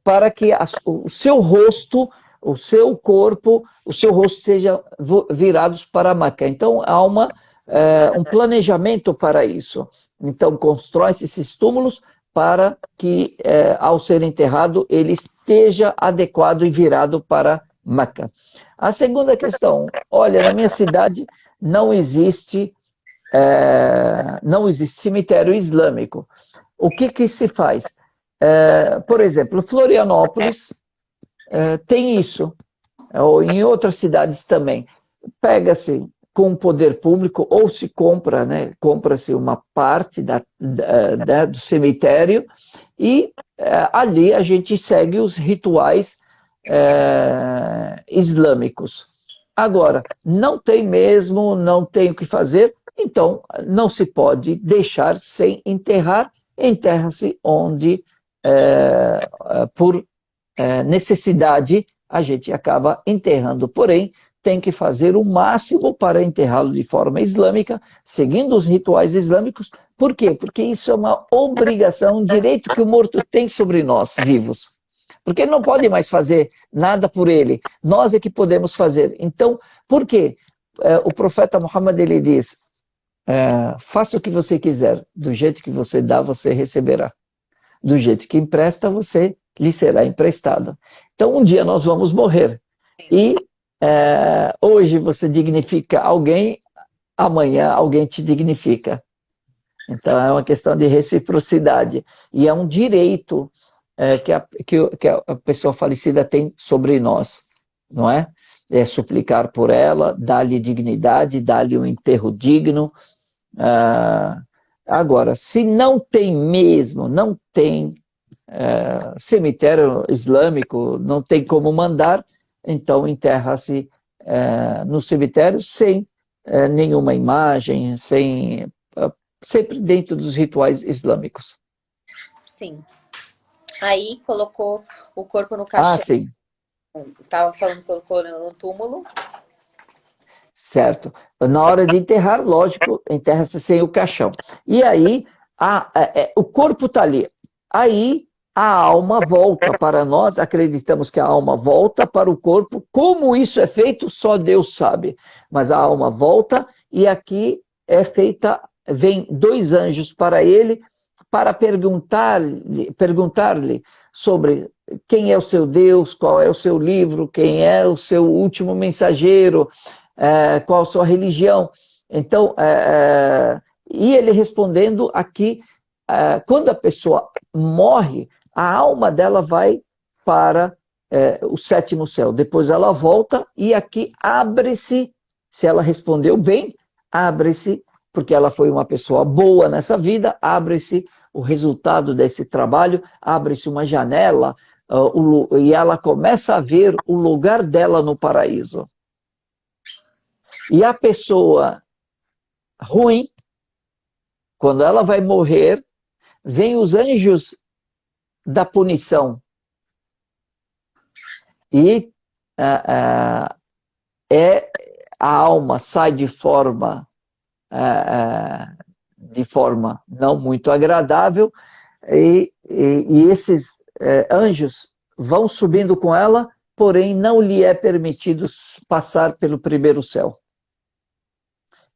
para que o seu rosto, o seu corpo, o seu rosto seja virados para Meca. Então há um planejamento para isso. Então constrói-se esses túmulos para que, ao ser enterrado, ele esteja adequado e virado para Meca. A segunda questão, olha, na minha cidade não existe cemitério islâmico. O que se faz? Por exemplo, Florianópolis tem isso, ou em outras cidades também. Pega-se com o poder público, ou se compra, né? Compra-se uma parte do cemitério, e ali a gente segue os rituais islâmicos. Agora, não tem mesmo, não tem o que fazer, então não se pode deixar sem enterrar, enterra-se onde, por necessidade, a gente acaba enterrando. Porém, tem que fazer o máximo para enterrá-lo de forma islâmica, seguindo os rituais islâmicos. Por quê? Porque isso é uma obrigação, um direito que o morto tem sobre nós, vivos. Porque ele não pode mais fazer nada por ele. Nós é que podemos fazer. Então, por quê? O profeta Muhammad, ele diz, faça o que você quiser, do jeito que você dá, você receberá. Do jeito que empresta, você lhe será emprestado. Então, um dia nós vamos morrer. E hoje você dignifica alguém, amanhã alguém te dignifica. Então é uma questão de reciprocidade. E é um direito que a pessoa falecida tem sobre nós, não é? É suplicar por ela, dar-lhe dignidade, dar-lhe um enterro digno. Agora, se não tem mesmo, não tem cemitério islâmico, não tem como mandar, então enterra-se no cemitério sem nenhuma imagem, sempre dentro dos rituais islâmicos. Sim. Aí colocou o corpo no caixão. Sim. Estava falando que colocou no túmulo. Certo. Na hora de enterrar, lógico, enterra-se sem o caixão. E aí, o corpo está ali. Aí, a alma volta para nós, acreditamos que a alma volta para o corpo. Como isso é feito, só Deus sabe. Mas a alma volta e aqui vem 2 anjos para ele, para perguntar-lhe sobre quem é o seu Deus, qual é o seu livro, quem é o seu último mensageiro, qual a sua religião. Então, e ele respondendo aqui, quando a pessoa morre, a alma dela vai para o sétimo céu. Depois ela volta e aqui abre-se, se ela respondeu bem, abre-se, porque ela foi uma pessoa boa nessa vida, abre-se o resultado desse trabalho, abre-se uma janela e ela começa a ver o lugar dela no paraíso. E a pessoa ruim, quando ela vai morrer, vem os anjos da punição. E a alma sai de forma não muito agradável, e esses anjos vão subindo com ela, porém não lhe é permitido passar pelo primeiro céu.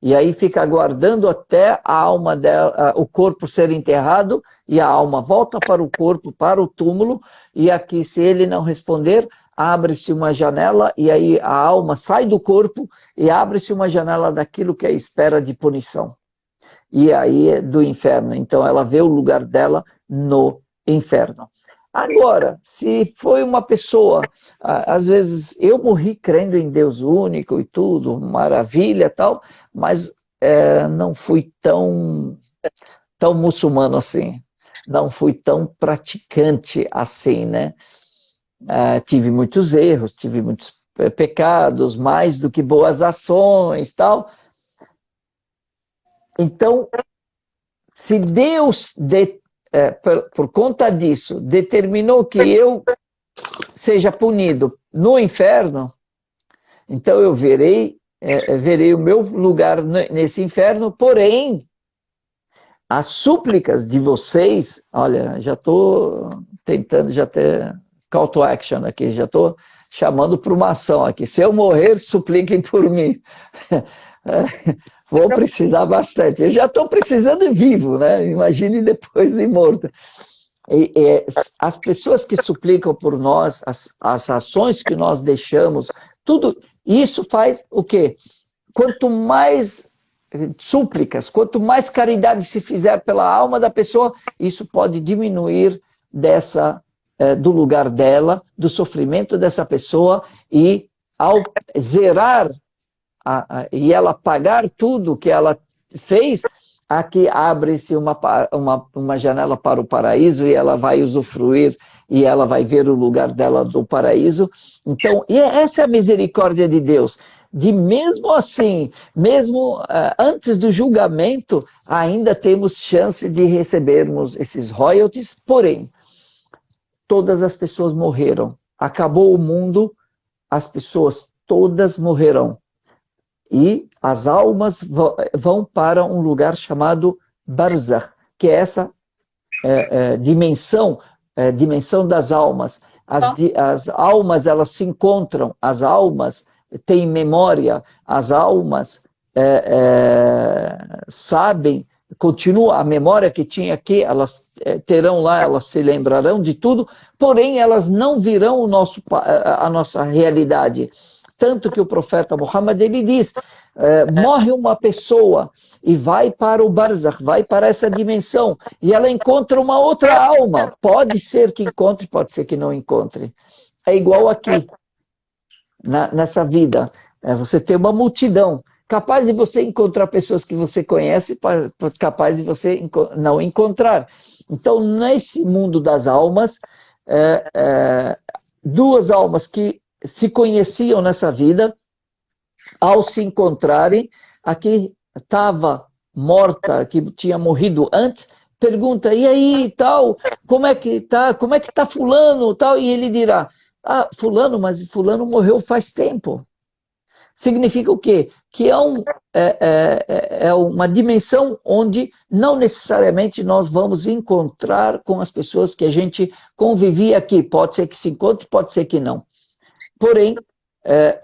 E aí fica aguardando até a alma dela, o corpo ser enterrado, e a alma volta para o corpo, para o túmulo, e aqui, se ele não responder, abre-se uma janela, e aí a alma sai do corpo, e abre-se uma janela daquilo que é a espera de punição. E aí é do inferno. Então ela vê o lugar dela no inferno. Agora, se foi uma pessoa, às vezes eu morri crendo em Deus único e tudo, maravilha tal, mas não fui tão muçulmano assim, não fui tão praticante assim, né? Tive muitos erros, tive muitos pecados, mais do que boas ações tal. Então, se Deus por conta disso, determinou que eu seja punido no inferno, então eu verei o meu lugar nesse inferno, porém, as súplicas de vocês, olha, já estou tentando, já ter call to action aqui, já estou chamando para uma ação aqui. Se eu morrer, supliquem por mim. Vou precisar bastante. Eu já estou precisando vivo, né? Imagine depois de morto. As pessoas que suplicam por nós, as ações que nós deixamos, tudo isso faz o quê? Quanto mais súplicas, quanto mais caridade se fizer pela alma da pessoa, isso pode diminuir do lugar dela, do sofrimento dessa pessoa, e ao zerar e ela pagar tudo que ela fez, aqui abre-se uma janela para o paraíso, e ela vai usufruir, e ela vai ver o lugar dela do paraíso. Então, e essa é a misericórdia de Deus, de mesmo assim, mesmo antes do julgamento, ainda temos chance de recebermos esses royalties, porém, todas as pessoas morreram. Acabou o mundo, as pessoas todas morrerão. E as almas vão para um lugar chamado Barzakh, que é essa dimensão das almas. As almas, elas se encontram, as almas têm memória, as almas sabem, continua a memória que tinha aqui, elas terão lá, elas se lembrarão de tudo, porém elas não virão a nossa realidade. Tanto que o profeta Muhammad, ele diz, morre uma pessoa e vai para o Barzakh, vai para essa dimensão, e ela encontra uma outra alma. Pode ser que encontre, pode ser que não encontre. É igual aqui, nessa vida. Você tem uma multidão, capaz de você encontrar pessoas que você conhece, capaz de você não encontrar. Então, nesse mundo das almas, duas almas que se conheciam nessa vida, ao se encontrarem, a que estava morta, que tinha morrido antes, pergunta, e aí, tal, como é que tá fulano, tal, e ele dirá, fulano, mas fulano morreu faz tempo. Significa o quê? Que é uma dimensão onde não necessariamente nós vamos encontrar com as pessoas que a gente convivia aqui. Pode ser que se encontre, pode ser que não. Porém,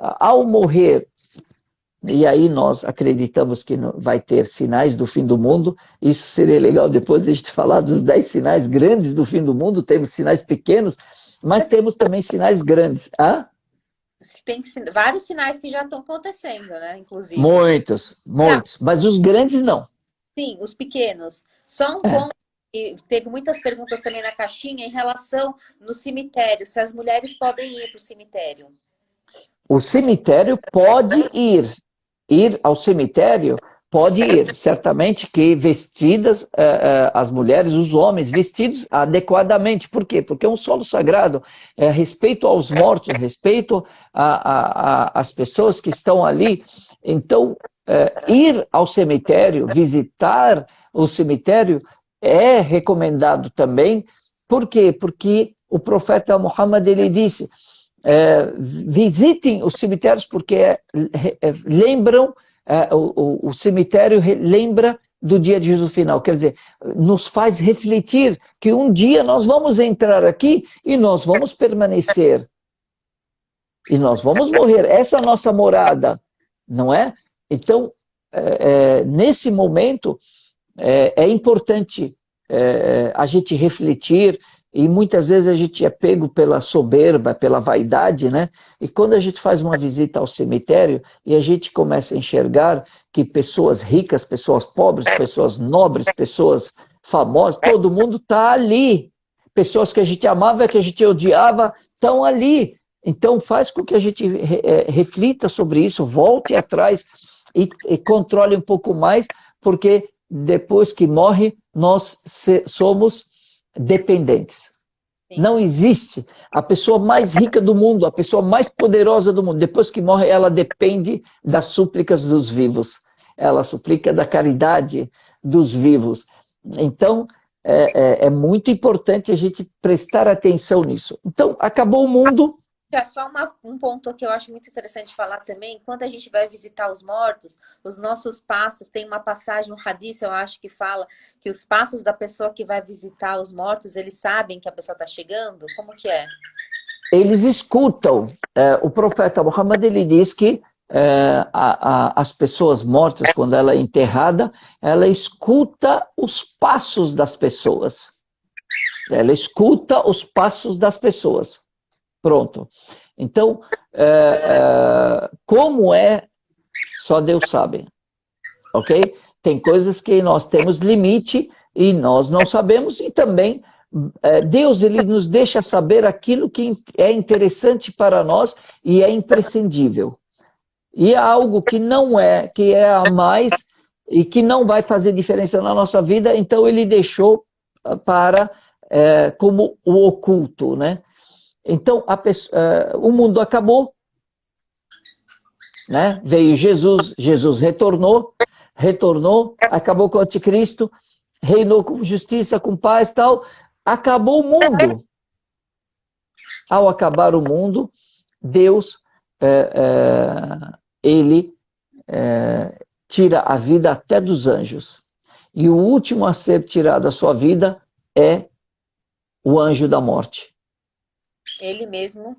ao morrer, e aí nós acreditamos que vai ter sinais do fim do mundo, isso seria legal depois a gente falar dos 10 sinais grandes do fim do mundo, temos sinais pequenos, mas temos também sinais grandes. Tem vários sinais que já estão acontecendo, né? Inclusive. Muitos, mas os grandes não. Sim, os pequenos. Só um ponto E teve muitas perguntas também na caixinha em relação no cemitério, se as mulheres podem ir para o cemitério. O cemitério pode ir ao cemitério, pode ir. Certamente que vestidas, as mulheres, os homens, vestidos adequadamente. Por quê? Porque é um solo sagrado. Respeito aos mortos, respeito às pessoas que estão ali. Então, ir ao cemitério, visitar o cemitério, é recomendado também. Por quê? Porque o profeta Muhammad, ele disse... visitem os cemitérios porque lembram, o cemitério lembra do dia de juízo final, quer dizer, nos faz refletir que um dia nós vamos entrar aqui e nós vamos permanecer, e nós vamos morrer, essa é a nossa morada, não é? Então, nesse momento, é importante a gente refletir. E muitas vezes a gente é pego pela soberba, pela vaidade, né? E quando a gente faz uma visita ao cemitério e a gente começa a enxergar que pessoas ricas, pessoas pobres, pessoas nobres, pessoas famosas, todo mundo está ali. Pessoas que a gente amava, que a gente odiava, estão ali. Então faz com que a gente reflita sobre isso, volte atrás e controle um pouco mais, porque depois que morre, nós somos dependentes. Sim. Não existe a pessoa mais rica do mundo, a pessoa mais poderosa do mundo. Depois que morre, ela depende das súplicas dos vivos. Ela suplica da caridade dos vivos. Então, é muito importante a gente prestar atenção nisso. Então, acabou o mundo... Só um ponto que eu acho muito interessante falar também, quando a gente vai visitar os mortos, os nossos passos, tem uma passagem, um hadith, eu acho que fala que os passos da pessoa que vai visitar os mortos, eles sabem que a pessoa está chegando? Como que é? Eles escutam. O profeta Muhammad, ele diz que as pessoas mortas, quando ela é enterrada, ela escuta os passos das pessoas. Ela escuta os passos das pessoas. Pronto. Então, como só Deus sabe, ok? Tem coisas que nós temos limite e nós não sabemos, e também Deus, ele nos deixa saber aquilo que é interessante para nós e é imprescindível. E algo que não é, que é a mais e que não vai fazer diferença na nossa vida, então ele deixou para como o oculto, né? Então, o mundo acabou, né? Veio Jesus, Jesus retornou, acabou com o anticristo, reinou com justiça, com paz e tal, acabou o mundo. Ao acabar o mundo, Deus, ele tira a vida até dos anjos. E o último a ser tirado a sua vida é o anjo da morte. Ele mesmo?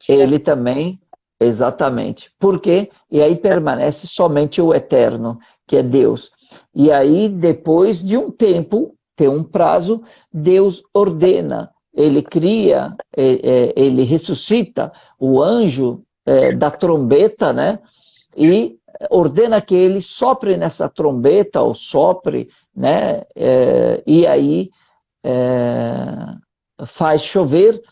Ele também, exatamente. Por quê? E aí permanece somente o eterno, que é Deus. E aí, depois de um tempo, tem um prazo, Deus ordena, ele cria, ele ressuscita o anjo da trombeta, né? E ordena que ele sopre nessa trombeta, ou sopre, né? E aí faz chover.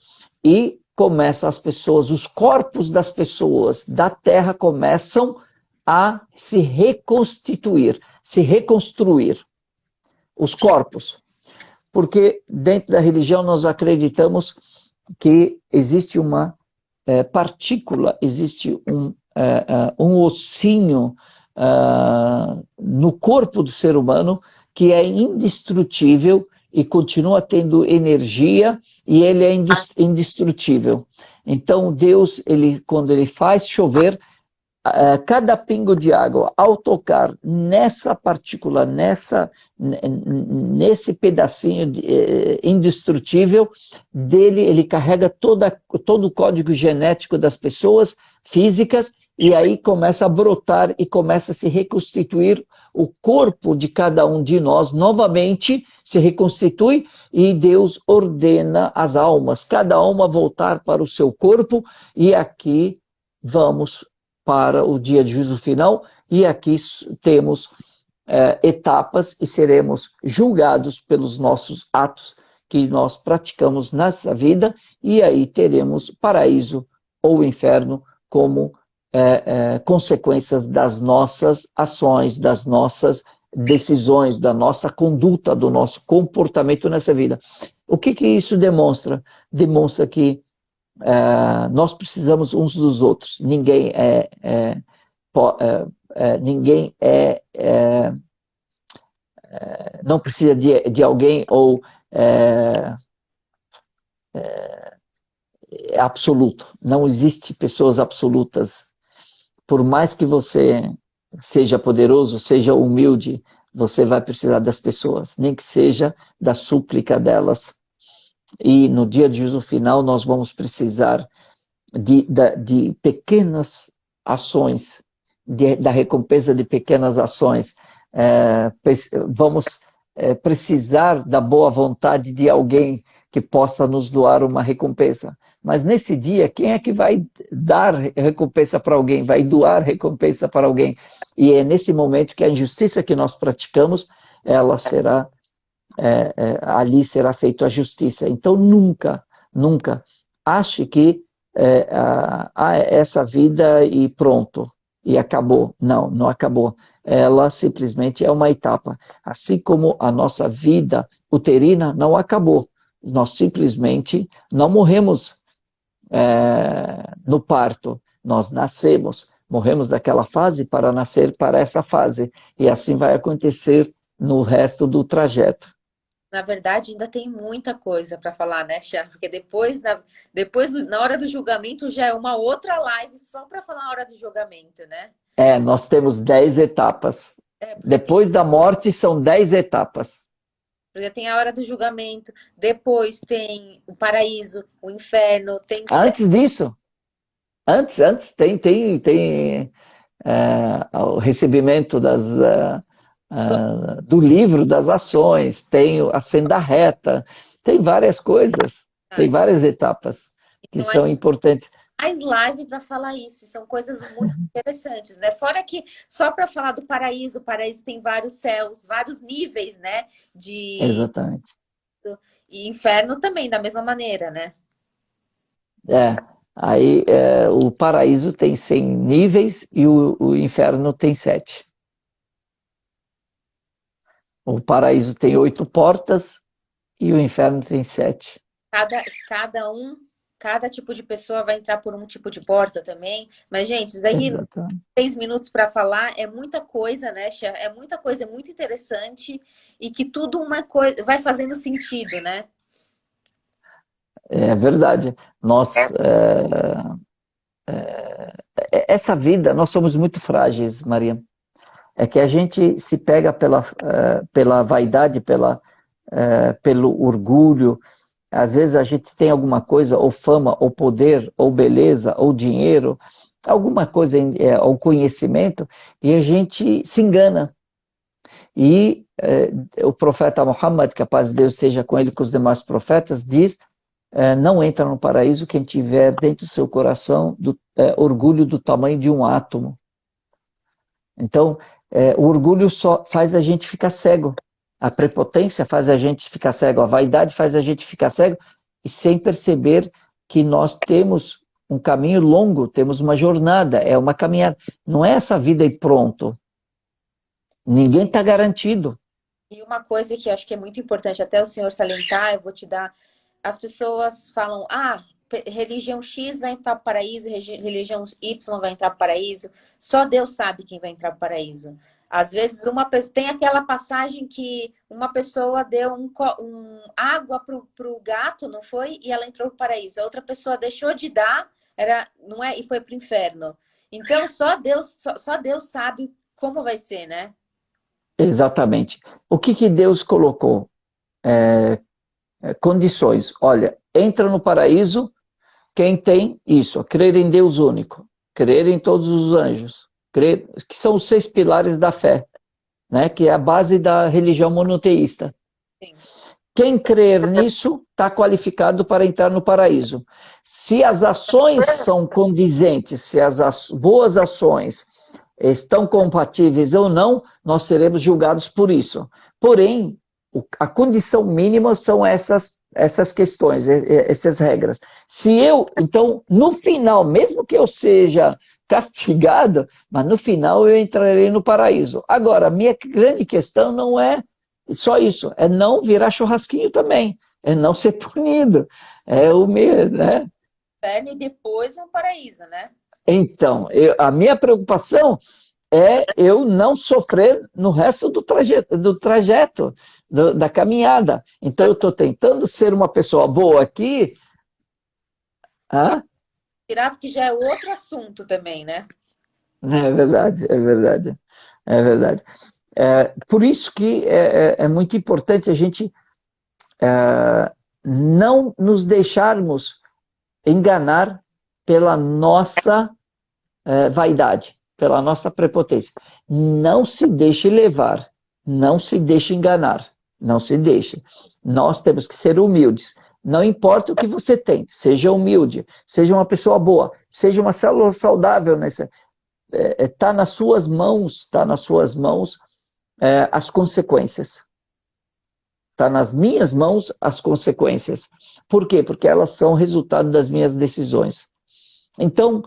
E começa as pessoas, os corpos das pessoas da terra começam a se reconstituir, se reconstruir. Os corpos. Porque dentro da religião nós acreditamos que existe uma partícula, existe um ossinho no corpo do ser humano que é indestrutível e continua tendo energia, e ele é indestrutível. Então Deus, quando ele faz chover, cada pingo de água, ao tocar nessa partícula, nesse pedacinho indestrutível dele, ele carrega todo o código genético das pessoas físicas, e aí começa a brotar e começa a se reconstituir o corpo de cada um de nós novamente, se reconstitui, e Deus ordena as almas, cada alma voltar para o seu corpo, e aqui vamos para o dia de juízo final, e aqui temos etapas e seremos julgados pelos nossos atos que nós praticamos nessa vida, e aí teremos paraíso ou inferno como consequências das nossas ações, das nossas decisões, da nossa conduta, do nosso comportamento nessa vida. O que isso demonstra? Demonstra que nós precisamos uns dos outros. Ninguém não precisa de alguém ou absoluto. Não existe pessoas absolutas. Por mais que você seja poderoso, seja humilde, você vai precisar das pessoas, nem que seja da súplica delas. E no dia de juízo final nós vamos precisar de pequenas ações, da recompensa de pequenas ações. Vamos precisar da boa vontade de alguém que possa nos doar uma recompensa. Mas nesse dia, quem é que vai dar recompensa para alguém? Vai doar recompensa para alguém? E é nesse momento que a injustiça que nós praticamos, ela será, ali será feita a justiça. Então nunca ache que essa vida e pronto, e acabou. Não, não acabou. Ela simplesmente é uma etapa. Assim como a nossa vida uterina não acabou. Nós simplesmente não morremos no parto. Nós nascemos, morremos daquela fase para nascer para essa fase. E assim vai acontecer no resto do trajeto. Na verdade, ainda tem muita coisa para falar, né, Chia? Porque depois, na hora do julgamento, já é uma outra live só para falar a hora do julgamento, né? Nós temos 10 etapas. Depois da morte, são 10 etapas. Porque tem a hora do julgamento, depois tem o paraíso, o inferno, tem... Antes disso, antes tem o recebimento do livro das ações, tem a senda reta, tem várias coisas, tem várias etapas que então, são importantes. Mais live para falar isso, são coisas muito interessantes, né? Fora que, só para falar do paraíso, o paraíso tem vários céus, vários níveis, né? Exatamente. E inferno também, da mesma maneira, né? Aí o paraíso tem 100 níveis e o inferno tem 7. O paraíso tem 8 portas e o inferno tem 7. Cada tipo de pessoa vai entrar por um tipo de porta também. Mas, gente, isso daí, 3 minutos para falar, é muita coisa, né, Chia? É muita coisa, é muito interessante e que tudo uma coisa vai fazendo sentido, né? É verdade. Essa vida, nós somos muito frágeis, Maria. É que a gente se pega pela vaidade, pelo orgulho. Às vezes a gente tem alguma coisa, ou fama, ou poder, ou beleza, ou dinheiro, alguma coisa, ou conhecimento, e a gente se engana. E o profeta Muhammad, que a paz de Deus esteja com ele e com os demais profetas, diz: não entra no paraíso quem tiver dentro do seu coração orgulho do tamanho de um átomo. Então, o orgulho só faz a gente ficar cego. A prepotência faz a gente ficar cego, a vaidade faz a gente ficar cego, e sem perceber que nós temos um caminho longo, temos uma jornada, é uma caminhada. Não é essa vida e pronto. Ninguém está garantido. E uma coisa que eu acho que é muito importante, até o senhor salientar, eu vou te dar... As pessoas falam, religião X vai entrar para o paraíso, religião Y vai entrar para o paraíso. Só Deus sabe quem vai entrar para o paraíso. Às vezes tem aquela passagem que uma pessoa deu água para o gato, não foi? E ela entrou para o paraíso. A outra pessoa deixou de dar, não é? E foi para o inferno. Então só Deus sabe como vai ser, né? Exatamente. O que Deus colocou? Condições. Olha, entra no paraíso quem tem isso, crer em Deus único, crer em todos os anjos, que são os 6 pilares da fé, né? Que é a base da religião monoteísta. Sim. Quem crer nisso está qualificado para entrar no paraíso. Se as ações são condizentes, se as boas ações estão compatíveis ou não, nós seremos julgados por isso. Porém, a condição mínima são essas questões, essas regras. Se eu, então, no final, mesmo que eu seja castigado, mas no final eu entrarei no paraíso. Agora, a minha grande questão não é só isso, é não virar churrasquinho também, é não ser punido, é o medo, né? Inferno e depois no paraíso, né? Então, a minha preocupação é eu não sofrer no resto do trajeto da caminhada. Então, eu estou tentando ser uma pessoa boa aqui. Ah? Tirado que já é outro assunto também, né? É verdade, é verdade, é verdade. Por isso que é muito importante a gente não nos deixarmos enganar pela nossa vaidade, pela nossa prepotência. Não se deixe levar, não se deixe enganar, não se deixe. Nós temos que ser humildes. Não importa o que você tem, seja humilde, seja uma pessoa boa, seja uma célula saudável. Está nas suas mãos, as consequências. Está nas minhas mãos as consequências. Por quê? Porque elas são resultado das minhas decisões. Então,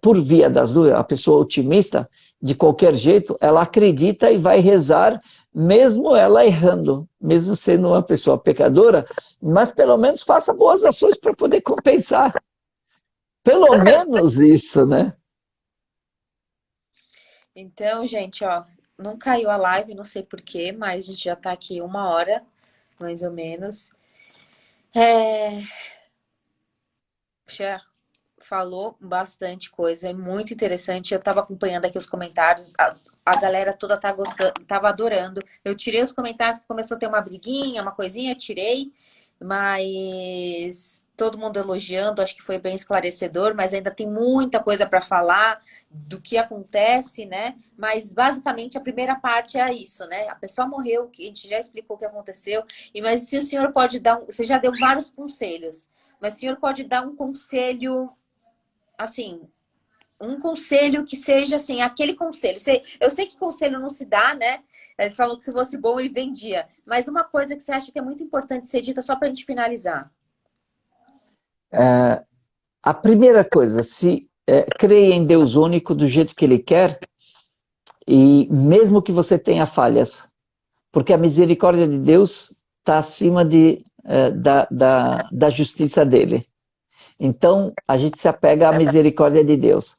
por via das dúvidas, a pessoa otimista, de qualquer jeito, ela acredita e vai rezar, mesmo ela errando, mesmo sendo uma pessoa pecadora, mas pelo menos faça boas ações para poder compensar. Pelo menos isso, né? Então, gente, ó, não caiu a live, não sei por quê, mas a gente já tá aqui 1 hora, mais ou menos. Cher falou bastante coisa, é muito interessante. Eu tava acompanhando aqui os comentários, a galera toda tá gostando, tava adorando. Eu tirei os comentários que começou a ter uma briguinha, uma coisinha, tirei, mas todo mundo elogiando, acho que foi bem esclarecedor, mas ainda tem muita coisa para falar do que acontece, né? Mas basicamente a primeira parte é isso, né? A pessoa morreu, a gente já explicou o que aconteceu, mas se o senhor pode dar você já deu vários conselhos, mas o senhor pode dar um conselho, assim, um conselho que seja assim, aquele conselho. Eu sei que conselho não se dá, né? Eles falam que se fosse bom ele vendia. Mas uma coisa que você acha que é muito importante ser dita só para a gente finalizar. A primeira coisa, se creia em Deus único do jeito que Ele quer, e mesmo que você tenha falhas, porque a misericórdia de Deus está acima da justiça dele. Então, a gente se apega à misericórdia de Deus.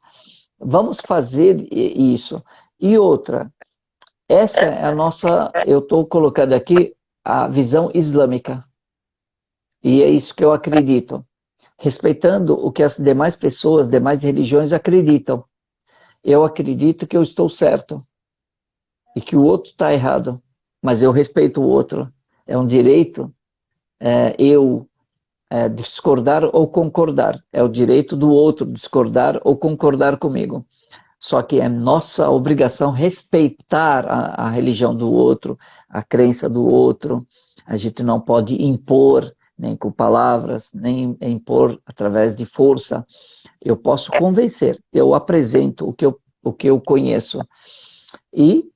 Vamos fazer isso. E outra, essa é a nossa, eu estou colocando aqui a visão islâmica. E é isso que eu acredito. Respeitando o que as demais pessoas, demais religiões acreditam. Eu acredito que eu estou certo e que o outro está errado, mas eu respeito o outro. É um direito eu discordar ou concordar. É o direito do outro discordar ou concordar comigo. Só que é nossa obrigação respeitar a religião do outro, a crença do outro. A gente não pode impor, nem com palavras, nem impor através de força. Eu posso convencer, eu apresento o que eu conheço. E,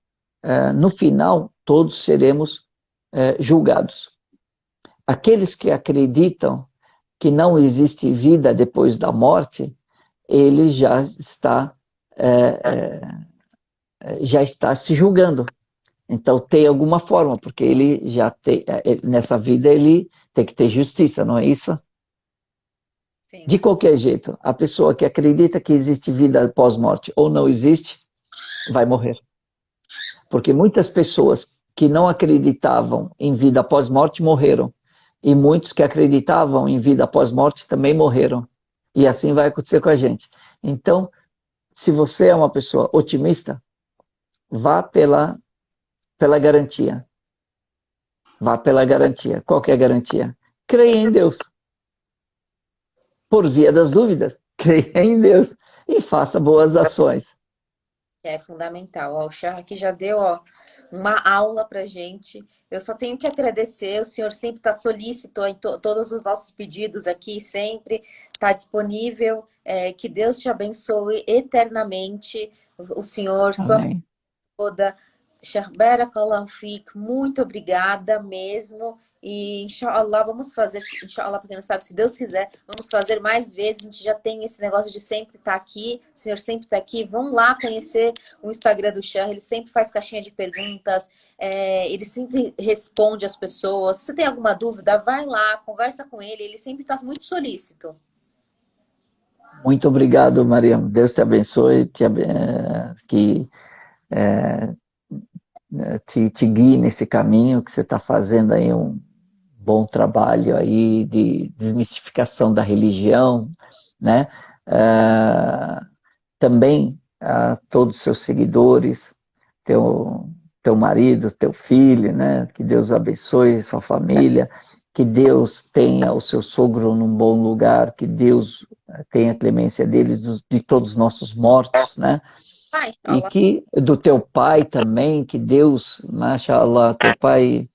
no final, todos seremos julgados. Aqueles que acreditam que não existe vida depois da morte, ele já está se julgando. Então tem alguma forma, porque ele já tem, nessa vida ele tem que ter justiça, não é isso? Sim. De qualquer jeito, a pessoa que acredita que existe vida pós-morte ou não existe, vai morrer. Porque muitas pessoas que não acreditavam em vida pós-morte morreram. E muitos que acreditavam em vida pós-morte também morreram. E assim vai acontecer com a gente. Então, se você é uma pessoa otimista, vá pela garantia. Vá pela garantia. Qual que é a garantia? Creia em Deus. Por via das dúvidas, creia em Deus e faça boas ações. É fundamental. Ó, o Char aqui já deu, ó, uma aula pra gente. Eu só tenho que agradecer. O senhor sempre está solícito em todos os nossos pedidos aqui, sempre está disponível. Que Deus te abençoe eternamente. O senhor, sua Amém. toda. Sheikh Barakallahu Fik, muito obrigada mesmo. E inshallah, vamos fazer, inshallah, para quem não sabe, se Deus quiser, vamos fazer mais vezes. A gente já tem esse negócio de sempre estar aqui, o senhor sempre está aqui. Vão lá conhecer o Instagram do Sheikh, ele sempre faz caixinha de perguntas, ele sempre responde às pessoas. Se você tem alguma dúvida, vai lá, conversa com ele sempre está muito solícito. Muito obrigado, Maria. Deus te abençoe, que te guie nesse caminho, que você está fazendo aí um bom trabalho aí de desmistificação da religião, né? Também a todos os seus seguidores, teu marido, teu filho, né? Que Deus abençoe sua família, que Deus tenha o seu sogro num bom lugar, que Deus tenha a clemência dele, de todos os nossos mortos, né? E que do teu pai também, que Deus, mashallah, teu pai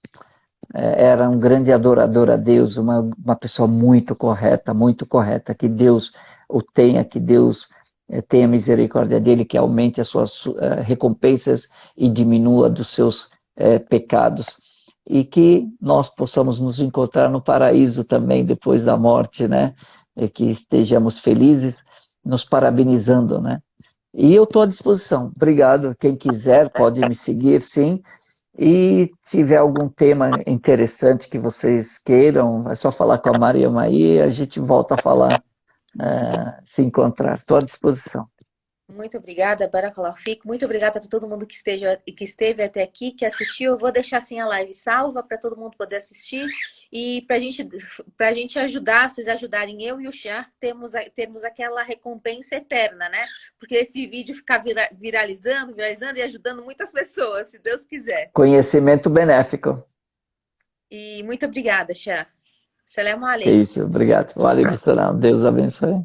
era um grande adorador a Deus, uma pessoa muito correta, que Deus o tenha, que Deus tenha misericórdia dele, que aumente as suas recompensas e diminua dos seus pecados. E que nós possamos nos encontrar no paraíso também, depois da morte, né? E que estejamos felizes, nos parabenizando, né? E eu estou à disposição. Obrigado. Quem quiser pode me seguir, sim. E tiver algum tema interessante que vocês queiram, é só falar com a Mariam aí e a gente volta a falar, se encontrar. Estou à disposição. Muito obrigada, Barakallahu Fik. Muito obrigada para todo mundo que esteve até aqui, que assistiu. Eu vou deixar assim a live salva para todo mundo poder assistir. E para a gente ajudar, vocês ajudarem eu e o Char, termos aquela recompensa eterna, né? Porque esse vídeo ficar viralizando e ajudando muitas pessoas, se Deus quiser. Conhecimento benéfico. E muito obrigada, Char. Salam É aleikum. isso, obrigado. Valeu, Deus abençoe.